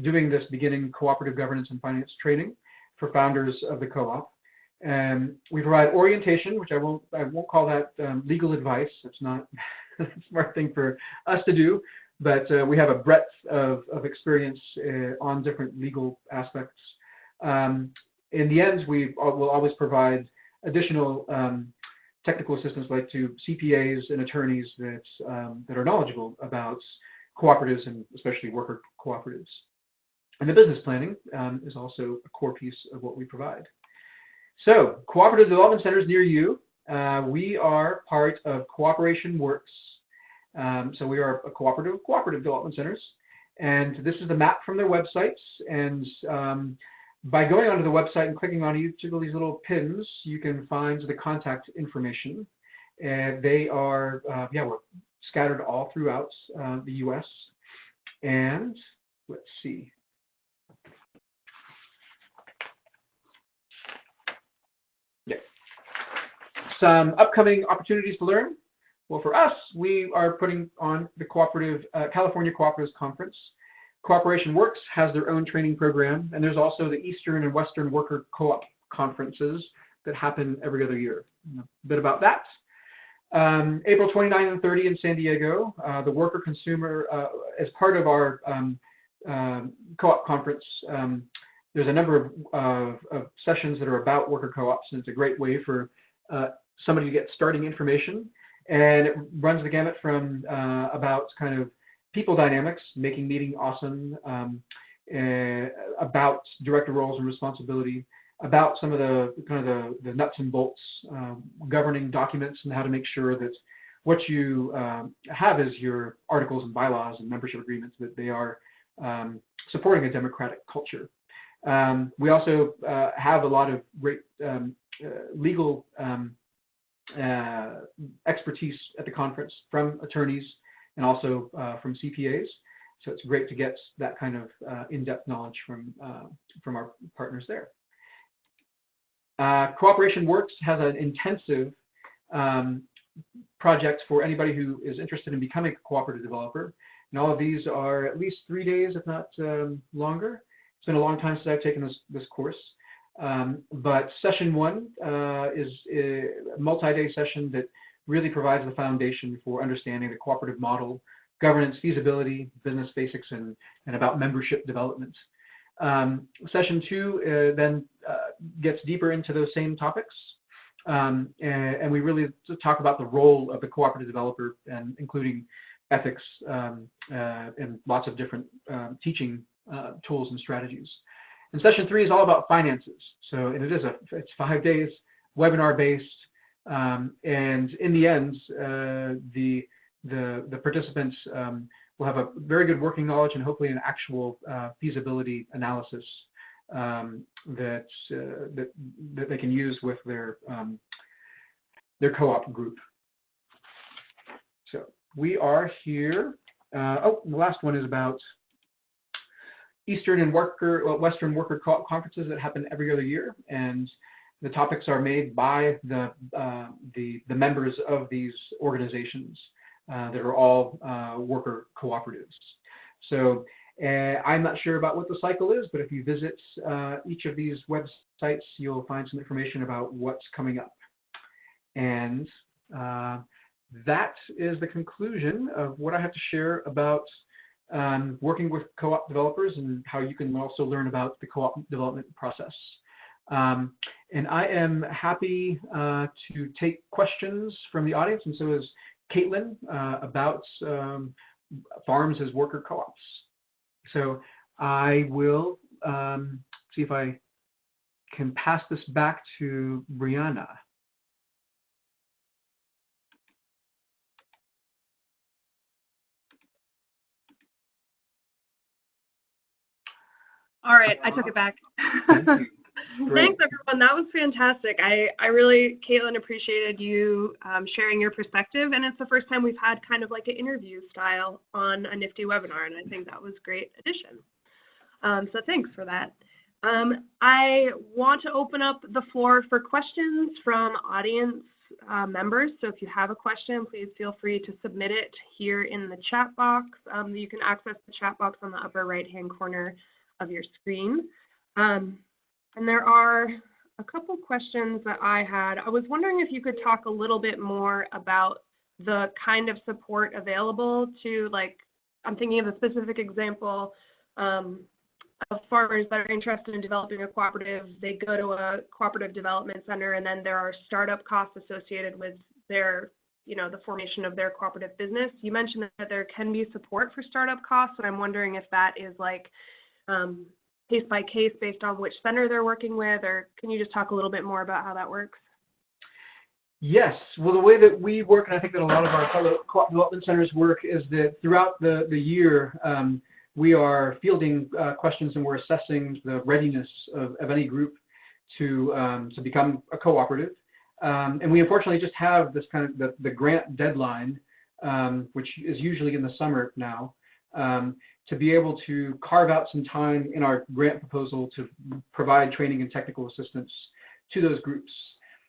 doing this beginning cooperative governance and finance training for founders of the co-op. And we provide orientation, which I won't call that legal advice. It's not a smart thing for us to do, but we have a breadth of experience on different legal aspects. In the end, we will always provide additional technical assistance, like to CPAs and attorneys that are knowledgeable about cooperatives and especially worker cooperatives. And the business planning is also a core piece of what we provide. So, cooperative development centers near you. We are part of Cooperation Works. So we are a cooperative development centers. And this is the map from their websites. And by going onto the website and clicking on each of these little pins, you can find the contact information. And they are, we're scattered all throughout the U.S. And let's see. Some upcoming opportunities to learn. Well, for us, we are putting on the California Cooperatives Conference. Cooperation Works has their own training program, and there's also the Eastern and Western Worker Co-op conferences that happen every other year. A bit about that. April 29 and 30 in San Diego, the Worker Consumer, as part of our co-op conference, there's a number of sessions that are about worker co-ops, and it's a great way for somebody to get starting information. And it runs the gamut from about kind of people dynamics, making meeting awesome, about director roles and responsibility, about some of the nuts and bolts, governing documents, and how to make sure that what you have as your articles and bylaws and membership agreements, that they are supporting a democratic culture. We also have a lot of great legal expertise at the conference from attorneys and also from CPAs. So it's great to get that kind of in-depth knowledge from our partners there. Cooperation Works has an intensive project for anybody who is interested in becoming a cooperative developer. And all of these are at least 3 days, if not longer. It's been a long time since I've taken this course. But session 1 is a multi-day session that really provides the foundation for understanding the cooperative model, governance, feasibility, business basics, and about membership development. Session 2 then gets deeper into those same topics. And we really talk about the role of the cooperative developer, and including ethics and lots of different teaching tools and strategies. And session 3 is all about finances. So it's 5 days, webinar based, and in the end, the participants will have a very good working knowledge and hopefully an actual feasibility analysis that they can use with their co-op group. So we are here. The last one is about Eastern and Western Worker Co-op conferences that happen every other year. And the topics are made by the members of these organizations that are all worker cooperatives. So I'm not sure about what the cycle is, but if you visit each of these websites, you'll find some information about what's coming up. And that is the conclusion of what I have to share about working with co-op developers and how you can also learn about the co-op development process. And I am happy to take questions from the audience, and so is Kaitlin, about farms as worker co-ops. So I will see if I can pass this back to Brianna. All right, I took it back. Thank you. Thanks, everyone. That was fantastic. I really, Kaitlin, appreciated you sharing your perspective, and it's the first time we've had kind of like an interview style on a NIFTI webinar, and I think that was a great addition. So thanks for that. I want to open up the floor for questions from audience members. So if you have a question, please feel free to submit it here in the chat box. You can access the chat box on the upper right-hand corner of your screen. And there are a couple questions that I had. I was wondering if you could talk a little bit more about the kind of support available to, like, I'm thinking of a specific example of farmers that are interested in developing a cooperative. They go to a cooperative development center, and then there are startup costs associated with their, the formation of their cooperative business. You mentioned that there can be support for startup costs, and I'm wondering if that is like case by case based on which center they're working with, or can you just talk a little bit more about how that works? Yes, well, the way that we work, and I think that a lot of our co-op development centers work, is that throughout the year, we are fielding questions, and we're assessing the readiness of any group to become a cooperative. And we unfortunately just have this kind of the grant deadline, which is usually in the summer now, to be able to carve out some time in our grant proposal to provide training and technical assistance to those groups.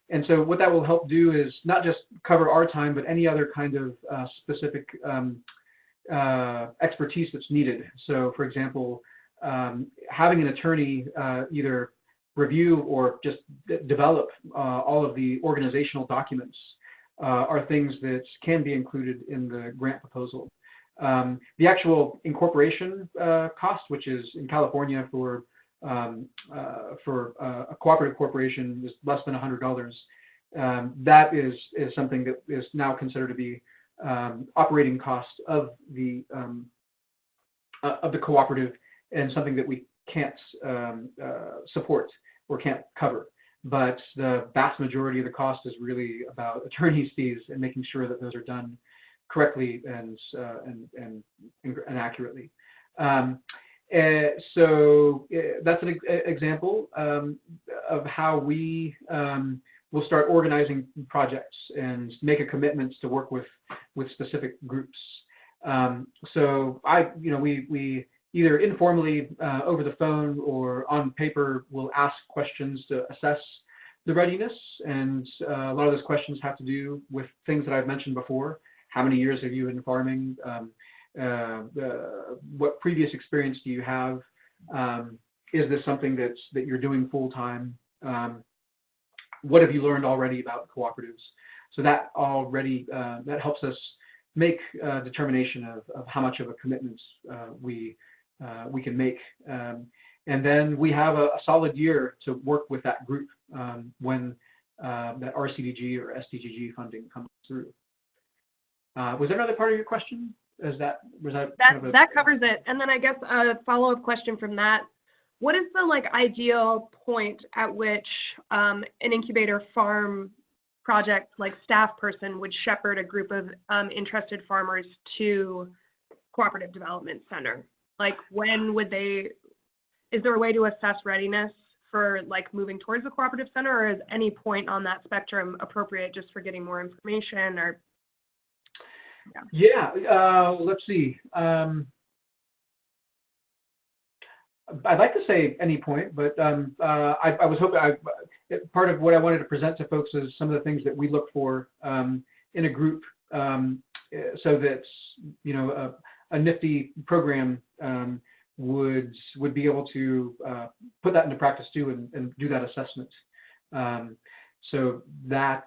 And so what that will help do is not just cover our time, but any other kind of specific expertise that's needed. So for example, having an attorney either review or just develop all of the organizational documents are things that can be included in the grant proposal. The actual incorporation cost, which is in California for a cooperative corporation, is less than $100. That is something that is now considered to be operating cost of the cooperative, and something that we can't support or can't cover. But the vast majority of the cost is really about attorney's fees and making sure that those are done correctly and accurately. So that's an example of how we will start organizing projects and make a commitment to work with specific groups. So we either informally over the phone or on paper will ask questions to assess the readiness, and a lot of those questions have to do with things that I've mentioned before. How many years have you been farming? What previous experience do you have? Is this something that you're doing full time? What have you learned already about cooperatives? So that already that helps us make a determination of how much of a commitment we can make, and then we have a solid year to work with that group when that RCDG or SDGG funding comes through. Was there another part of your question? That covers it. And then I guess a follow-up question from that: what is the ideal point at which an incubator farm project staff person would shepherd a group of interested farmers to Cooperative Development Center? When would they? Is there a way to assess readiness for moving towards the Cooperative Center, or is any point on that spectrum appropriate just for getting more information? Or let's see. I'd like to say any point, but I was hoping part of what I wanted to present to folks is some of the things that we look for in a group, so that a NIFTI program would be able to put that into practice too, and do that assessment. So that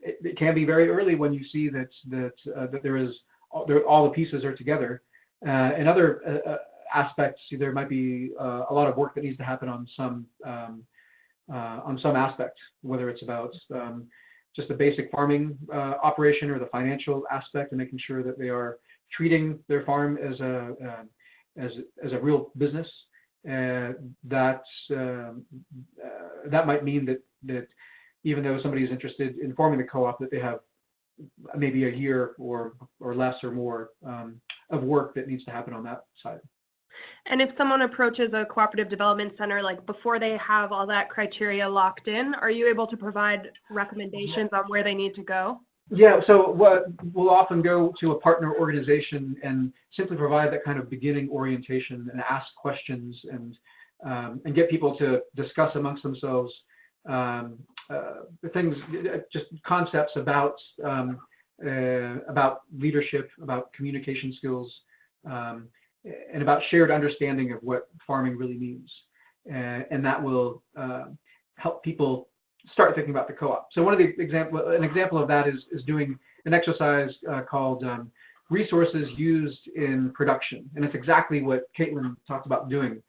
it can be very early when you see that all the pieces are together. In other aspects, there might be a lot of work that needs to happen on some aspects, whether it's about just the basic farming operation or the financial aspect, and making sure that they are treating their farm as a real business. That might mean that even though somebody is interested in forming the co-op, that they have maybe a year or less or more of work that needs to happen on that side. And if someone approaches a cooperative development center, like before they have all that criteria locked in, are you able to provide recommendations on where they need to go? Yeah, so we'll often go to a partner organization and simply provide that kind of beginning orientation and ask questions and get people to discuss amongst themselves things, just concepts about leadership, about communication skills, and about shared understanding of what farming really means. And that will help people start thinking about the co-op. So an example of that is doing an exercise called resources used in production. And it's exactly what Kaitlin talked about doing,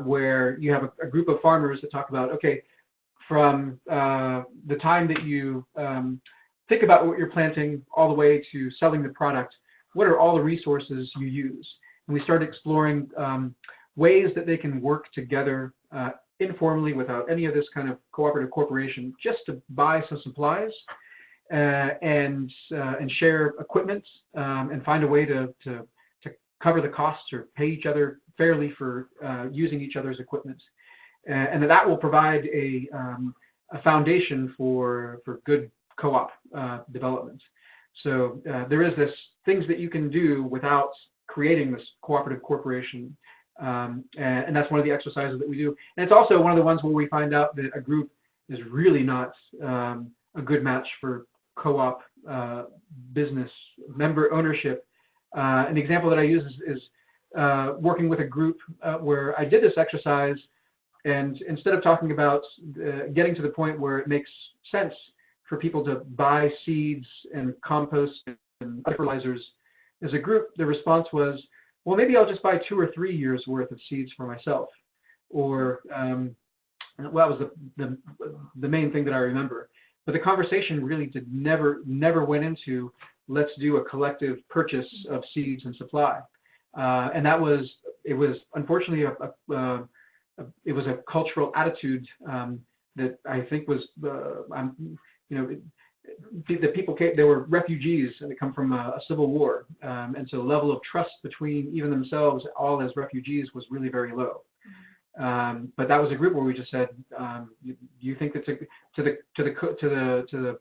where you have a group of farmers that talk about, okay, from the time that you think about what you're planting all the way to selling the product, what are all the resources you use? And we started exploring ways that they can work together informally without any of this kind of cooperative corporation, just to buy some supplies and share equipment and find a way to cover the costs or pay each other fairly for using each other's equipment. And that will provide a foundation for good co-op development. So there is this things that you can do without creating this cooperative corporation, and that's one of the exercises that we do. And it's also one of the ones where we find out that a group is really not a good match for co-op business member ownership. An example that I use is working with a group where I did this exercise, and instead of talking about getting to the point where it makes sense for people to buy seeds and compost and fertilizers as a group, the response was, well, maybe I'll just buy 2 or 3 years worth of seeds for myself. Or, well, that was the main thing that I remember. But the conversation really never went into, let's do a collective purchase of seeds and supply. And it was unfortunately it was a cultural attitude that I think was, the people came, they were refugees and they come from a civil war. And so the level of trust between even themselves, all as refugees, was really very low. But that was a group where we just said, you think that to the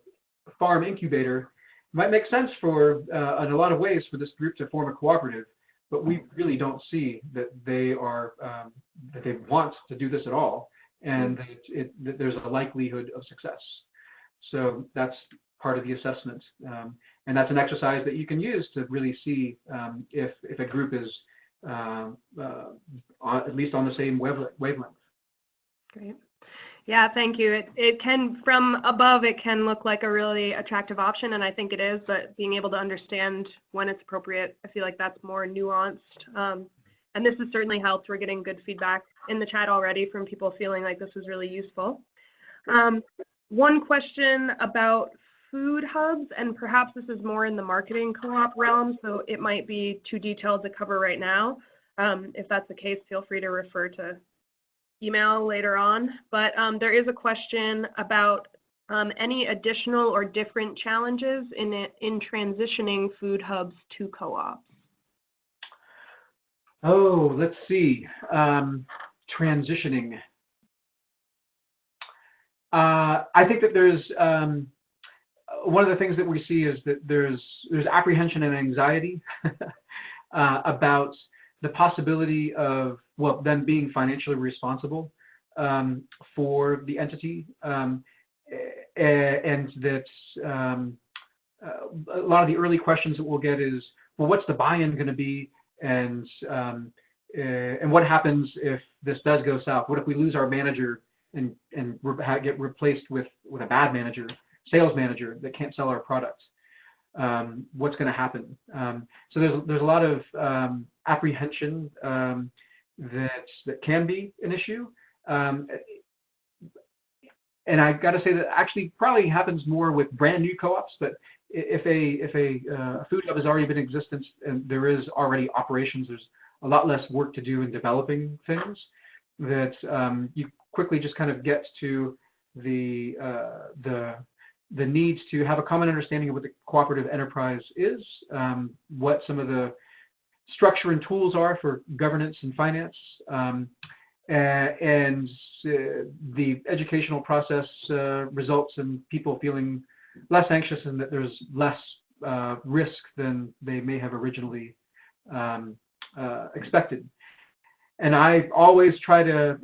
farm incubator, it might make sense for, in a lot of ways, for this group to form a cooperative, but we really don't see that they are, that they want to do this at all, and that there's a likelihood of success. So that's part of the assessment, and that's an exercise that you can use to really see if a group is at least on the same wavelength. Great. Yeah, thank you. It can, from above, it can look like a really attractive option, and I think it is, but being able to understand when it's appropriate, I feel like that's more nuanced. And this has certainly helped. We're getting good feedback in the chat already from people feeling like this is really useful. One question about food hubs, and perhaps this is more in the marketing co-op realm, so it might be too detailed to cover right now. If that's the case, feel free to refer to email later on. But there is a question about any additional or different challenges in transitioning food hubs to co-ops. Oh, let's see. Transitioning. I think that there's one of the things that we see is that there's apprehension and anxiety about the possibility of, well, them being financially responsible for the entity, and that a lot of the early questions that we'll get is, well, what's the buy-in going to be, and what happens if this does go south? What if we lose our manager and get replaced with a bad manager, sales manager that can't sell our products? What's going to happen? So there's a lot of apprehension that can be an issue, and I got to say that actually probably happens more with brand new co-ops. But if a food hub has already been in existence and there is already operations, there's a lot less work to do in developing things. That you quickly just kind of get to the needs to have a common understanding of what the cooperative enterprise is, what some of the structure and tools are for governance and finance, and the educational process results in people feeling less anxious and that there's less risk than they may have originally expected. And I always try to,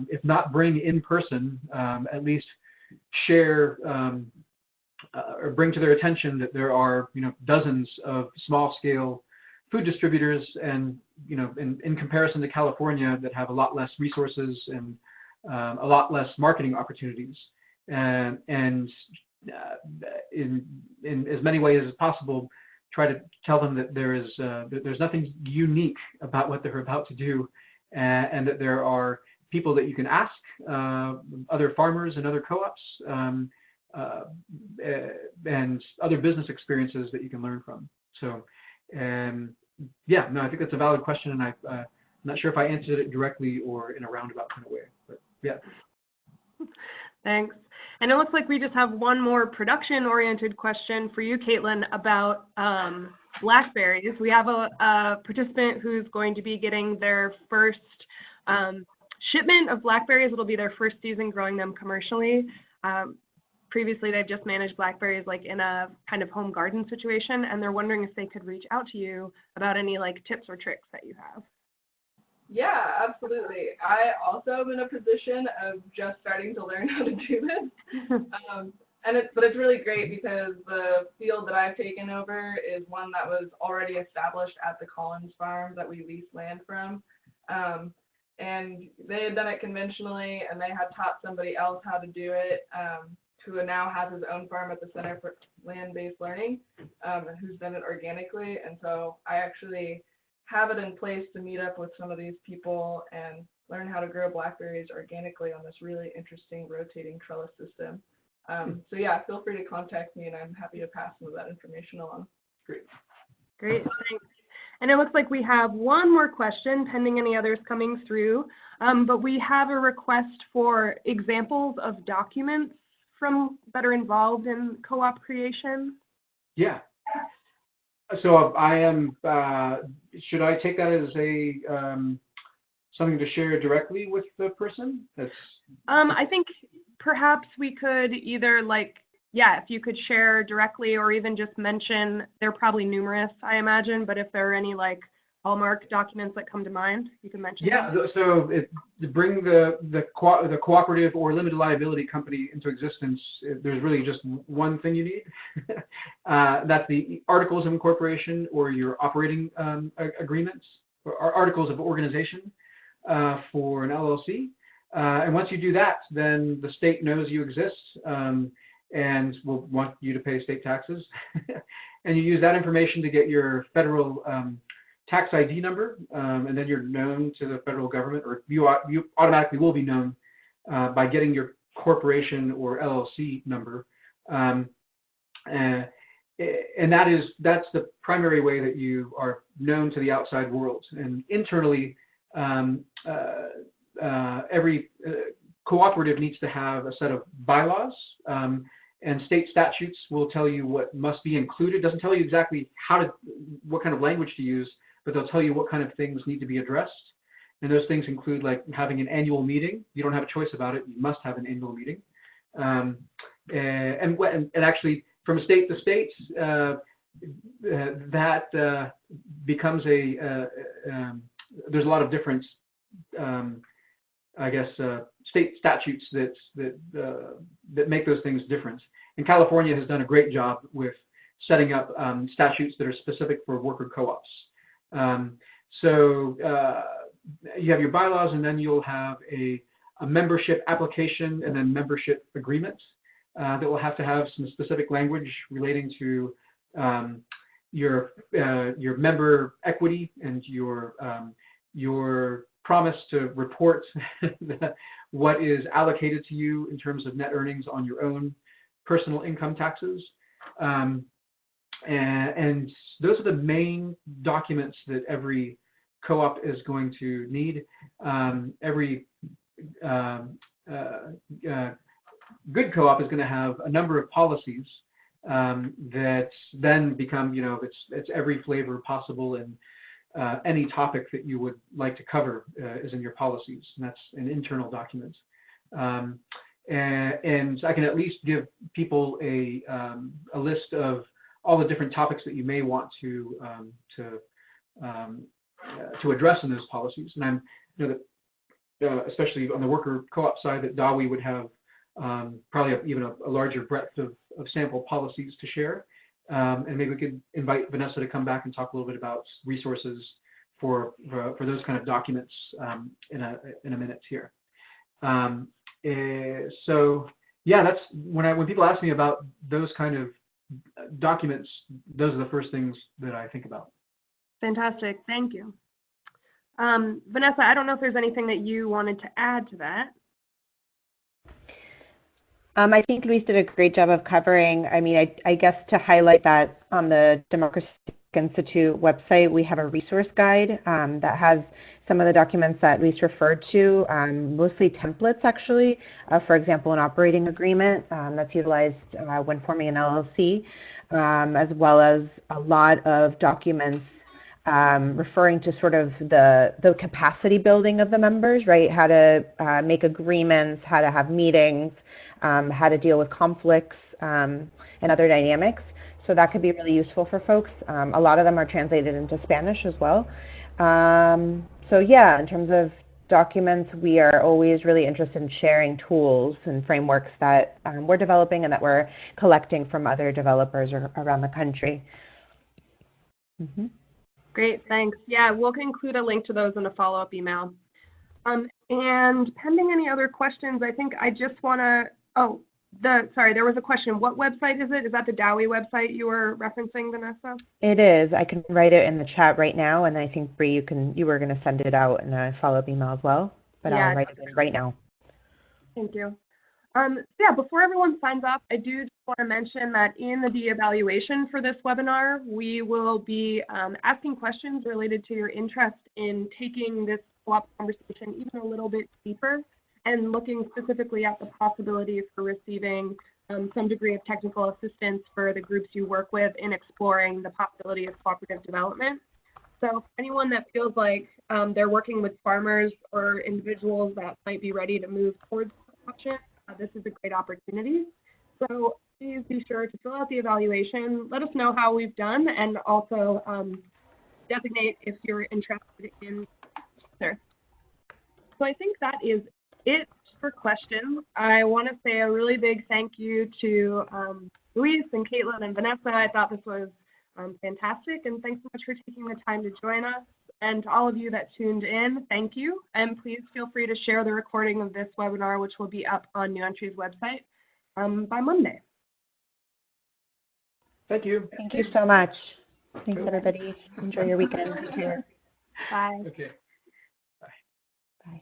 if not bring in person, at least share or bring to their attention that there are, dozens of small-scale food distributors, and in comparison to California, that have a lot less resources and a lot less marketing opportunities, and in as many ways as possible, try to tell them that there's nothing unique about what they're about to do, and that there are people that you can ask, other farmers and other co-ops, and other business experiences that you can learn from. So, yeah, no, I think that's a valid question, and I'm not sure if I answered it directly or in a roundabout kind of way, but yeah. Thanks. And it looks like we just have one more production-oriented question for you, Kaitlin, about blackberries. We have a participant who's going to be getting their first shipment of blackberries. It'll be their first season growing them commercially. Previously, they've just managed blackberries like in a kind of home garden situation, and they're wondering if they could reach out to you about any like tips or tricks that you have. Yeah, absolutely. I also am in a position of just starting to learn how to do this. But it's really great because the field that I've taken over is one that was already established at the Collins farm that we leased land from. And they had done it conventionally, and they had taught somebody else how to do it, who now has his own farm at the Center for Land-Based Learning, and who's done it organically. And so I actually have it in place to meet up with some of these people and learn how to grow blackberries organically on this really interesting rotating trellis system. So yeah, feel free to contact me, and I'm happy to pass some of that information along. Great. Great, thanks. And it looks like we have one more question, pending any others coming through. But we have a request for examples of documents that are involved in co-op creation. Yeah. So I am. Should I take that as a something to share directly with the person? I think perhaps we could either if you could share directly, or even just mention. They're probably numerous, I imagine. But if there are any hallmark documents that come to mind, you can mention. Yeah. Them. So to bring the cooperative or limited liability company into existence, there's really just one thing you need. That's the articles of incorporation or your operating agreements, or articles of organization for an LLC. And once you do that, then the state knows you exist and will want you to pay state taxes. And you use that information to get your federal tax ID number, and then you're known to the federal government, or you automatically will be known by getting your corporation or LLC number, and that's the primary way that you are known to the outside world. And internally, every cooperative needs to have a set of bylaws, and state statutes will tell you what must be included. It doesn't tell you exactly what kind of language to use, but they'll tell you what kind of things need to be addressed. And those things include having an annual meeting. You don't have a choice about it. You must have an annual meeting. And actually, from state to state, that becomes there's a lot of different I guess, state statutes that make those things different. And California has done a great job with setting up statutes that are specific for worker co-ops. So you have your bylaws, and then you'll have a membership application and then membership agreement that will have to have some specific language relating to your member equity and your promise to report what is allocated to you in terms of net earnings on your own personal income taxes. And those are the main documents that every co-op is going to need. Every good co-op is going to have a number of policies that then become, it's every flavor possible, and any topic that you would like to cover is in your policies, and that's an internal document. And I can at least give people a list of all the different topics that you may want to address in those policies. And I'm, that especially on the worker co-op side, that DAWI would have probably even a larger breadth of sample policies to share. And maybe we could invite Vanessa to come back and talk a little bit about resources for those kind of documents in a minute here. So yeah, that's when people ask me about those kind of documents, those are the first things that I think about. Fantastic, thank you. Vanessa, I don't know if there's anything that you wanted to add to that. I think Luis did a great job of covering. I mean, I guess to highlight that on the Democracy Institute website, we have a resource guide that has some of the documents that Luis referred to, mostly templates actually. For example, an operating agreement that's utilized when forming an LLC, as well as a lot of documents referring to sort of the capacity building of the members, right? How to make agreements, how to have meetings, how to deal with conflicts and other dynamics. So that could be really useful for folks. A lot of them are translated into Spanish as well. So yeah, in terms of documents, we are always really interested in sharing tools and frameworks that we're developing and that we're collecting from other developers around the country. Mm-hmm. Great, thanks. Yeah, we'll include a link to those in a follow-up email. And pending any other questions, I think I just want to, sorry, there was a question. What website is it? Is that the DAWI website you were referencing, Vanessa? It is. I can write it in the chat right now, and I think, Bree, you were going to send it out in a follow-up email as well, but yeah, I'll write it in right now. Thank you. Yeah, before everyone signs off, I do just want to mention that in the evaluation for this webinar, we will be asking questions related to your interest in taking this co-op conversation even a little bit deeper and looking specifically at the possibilities for receiving some degree of technical assistance for the groups you work with in exploring the possibility of cooperative development. So for anyone that feels like they're working with farmers or individuals that might be ready to move towards adoption, this is a great opportunity. So please be sure to fill out the evaluation. Let us know how we've done, and also designate if you're interested in there. So I think that is it for questions. I want to say a really big thank you to Luis and Kaitlin and Vanessa. I thought this was fantastic, and thanks so much for taking the time to join us. And to all of you that tuned in, thank you. And please feel free to share the recording of this webinar, which will be up on New Entry's website by Monday. Thank you. Thank you so much. Thanks, everybody. Enjoy your weekend. Bye. Okay. Bye.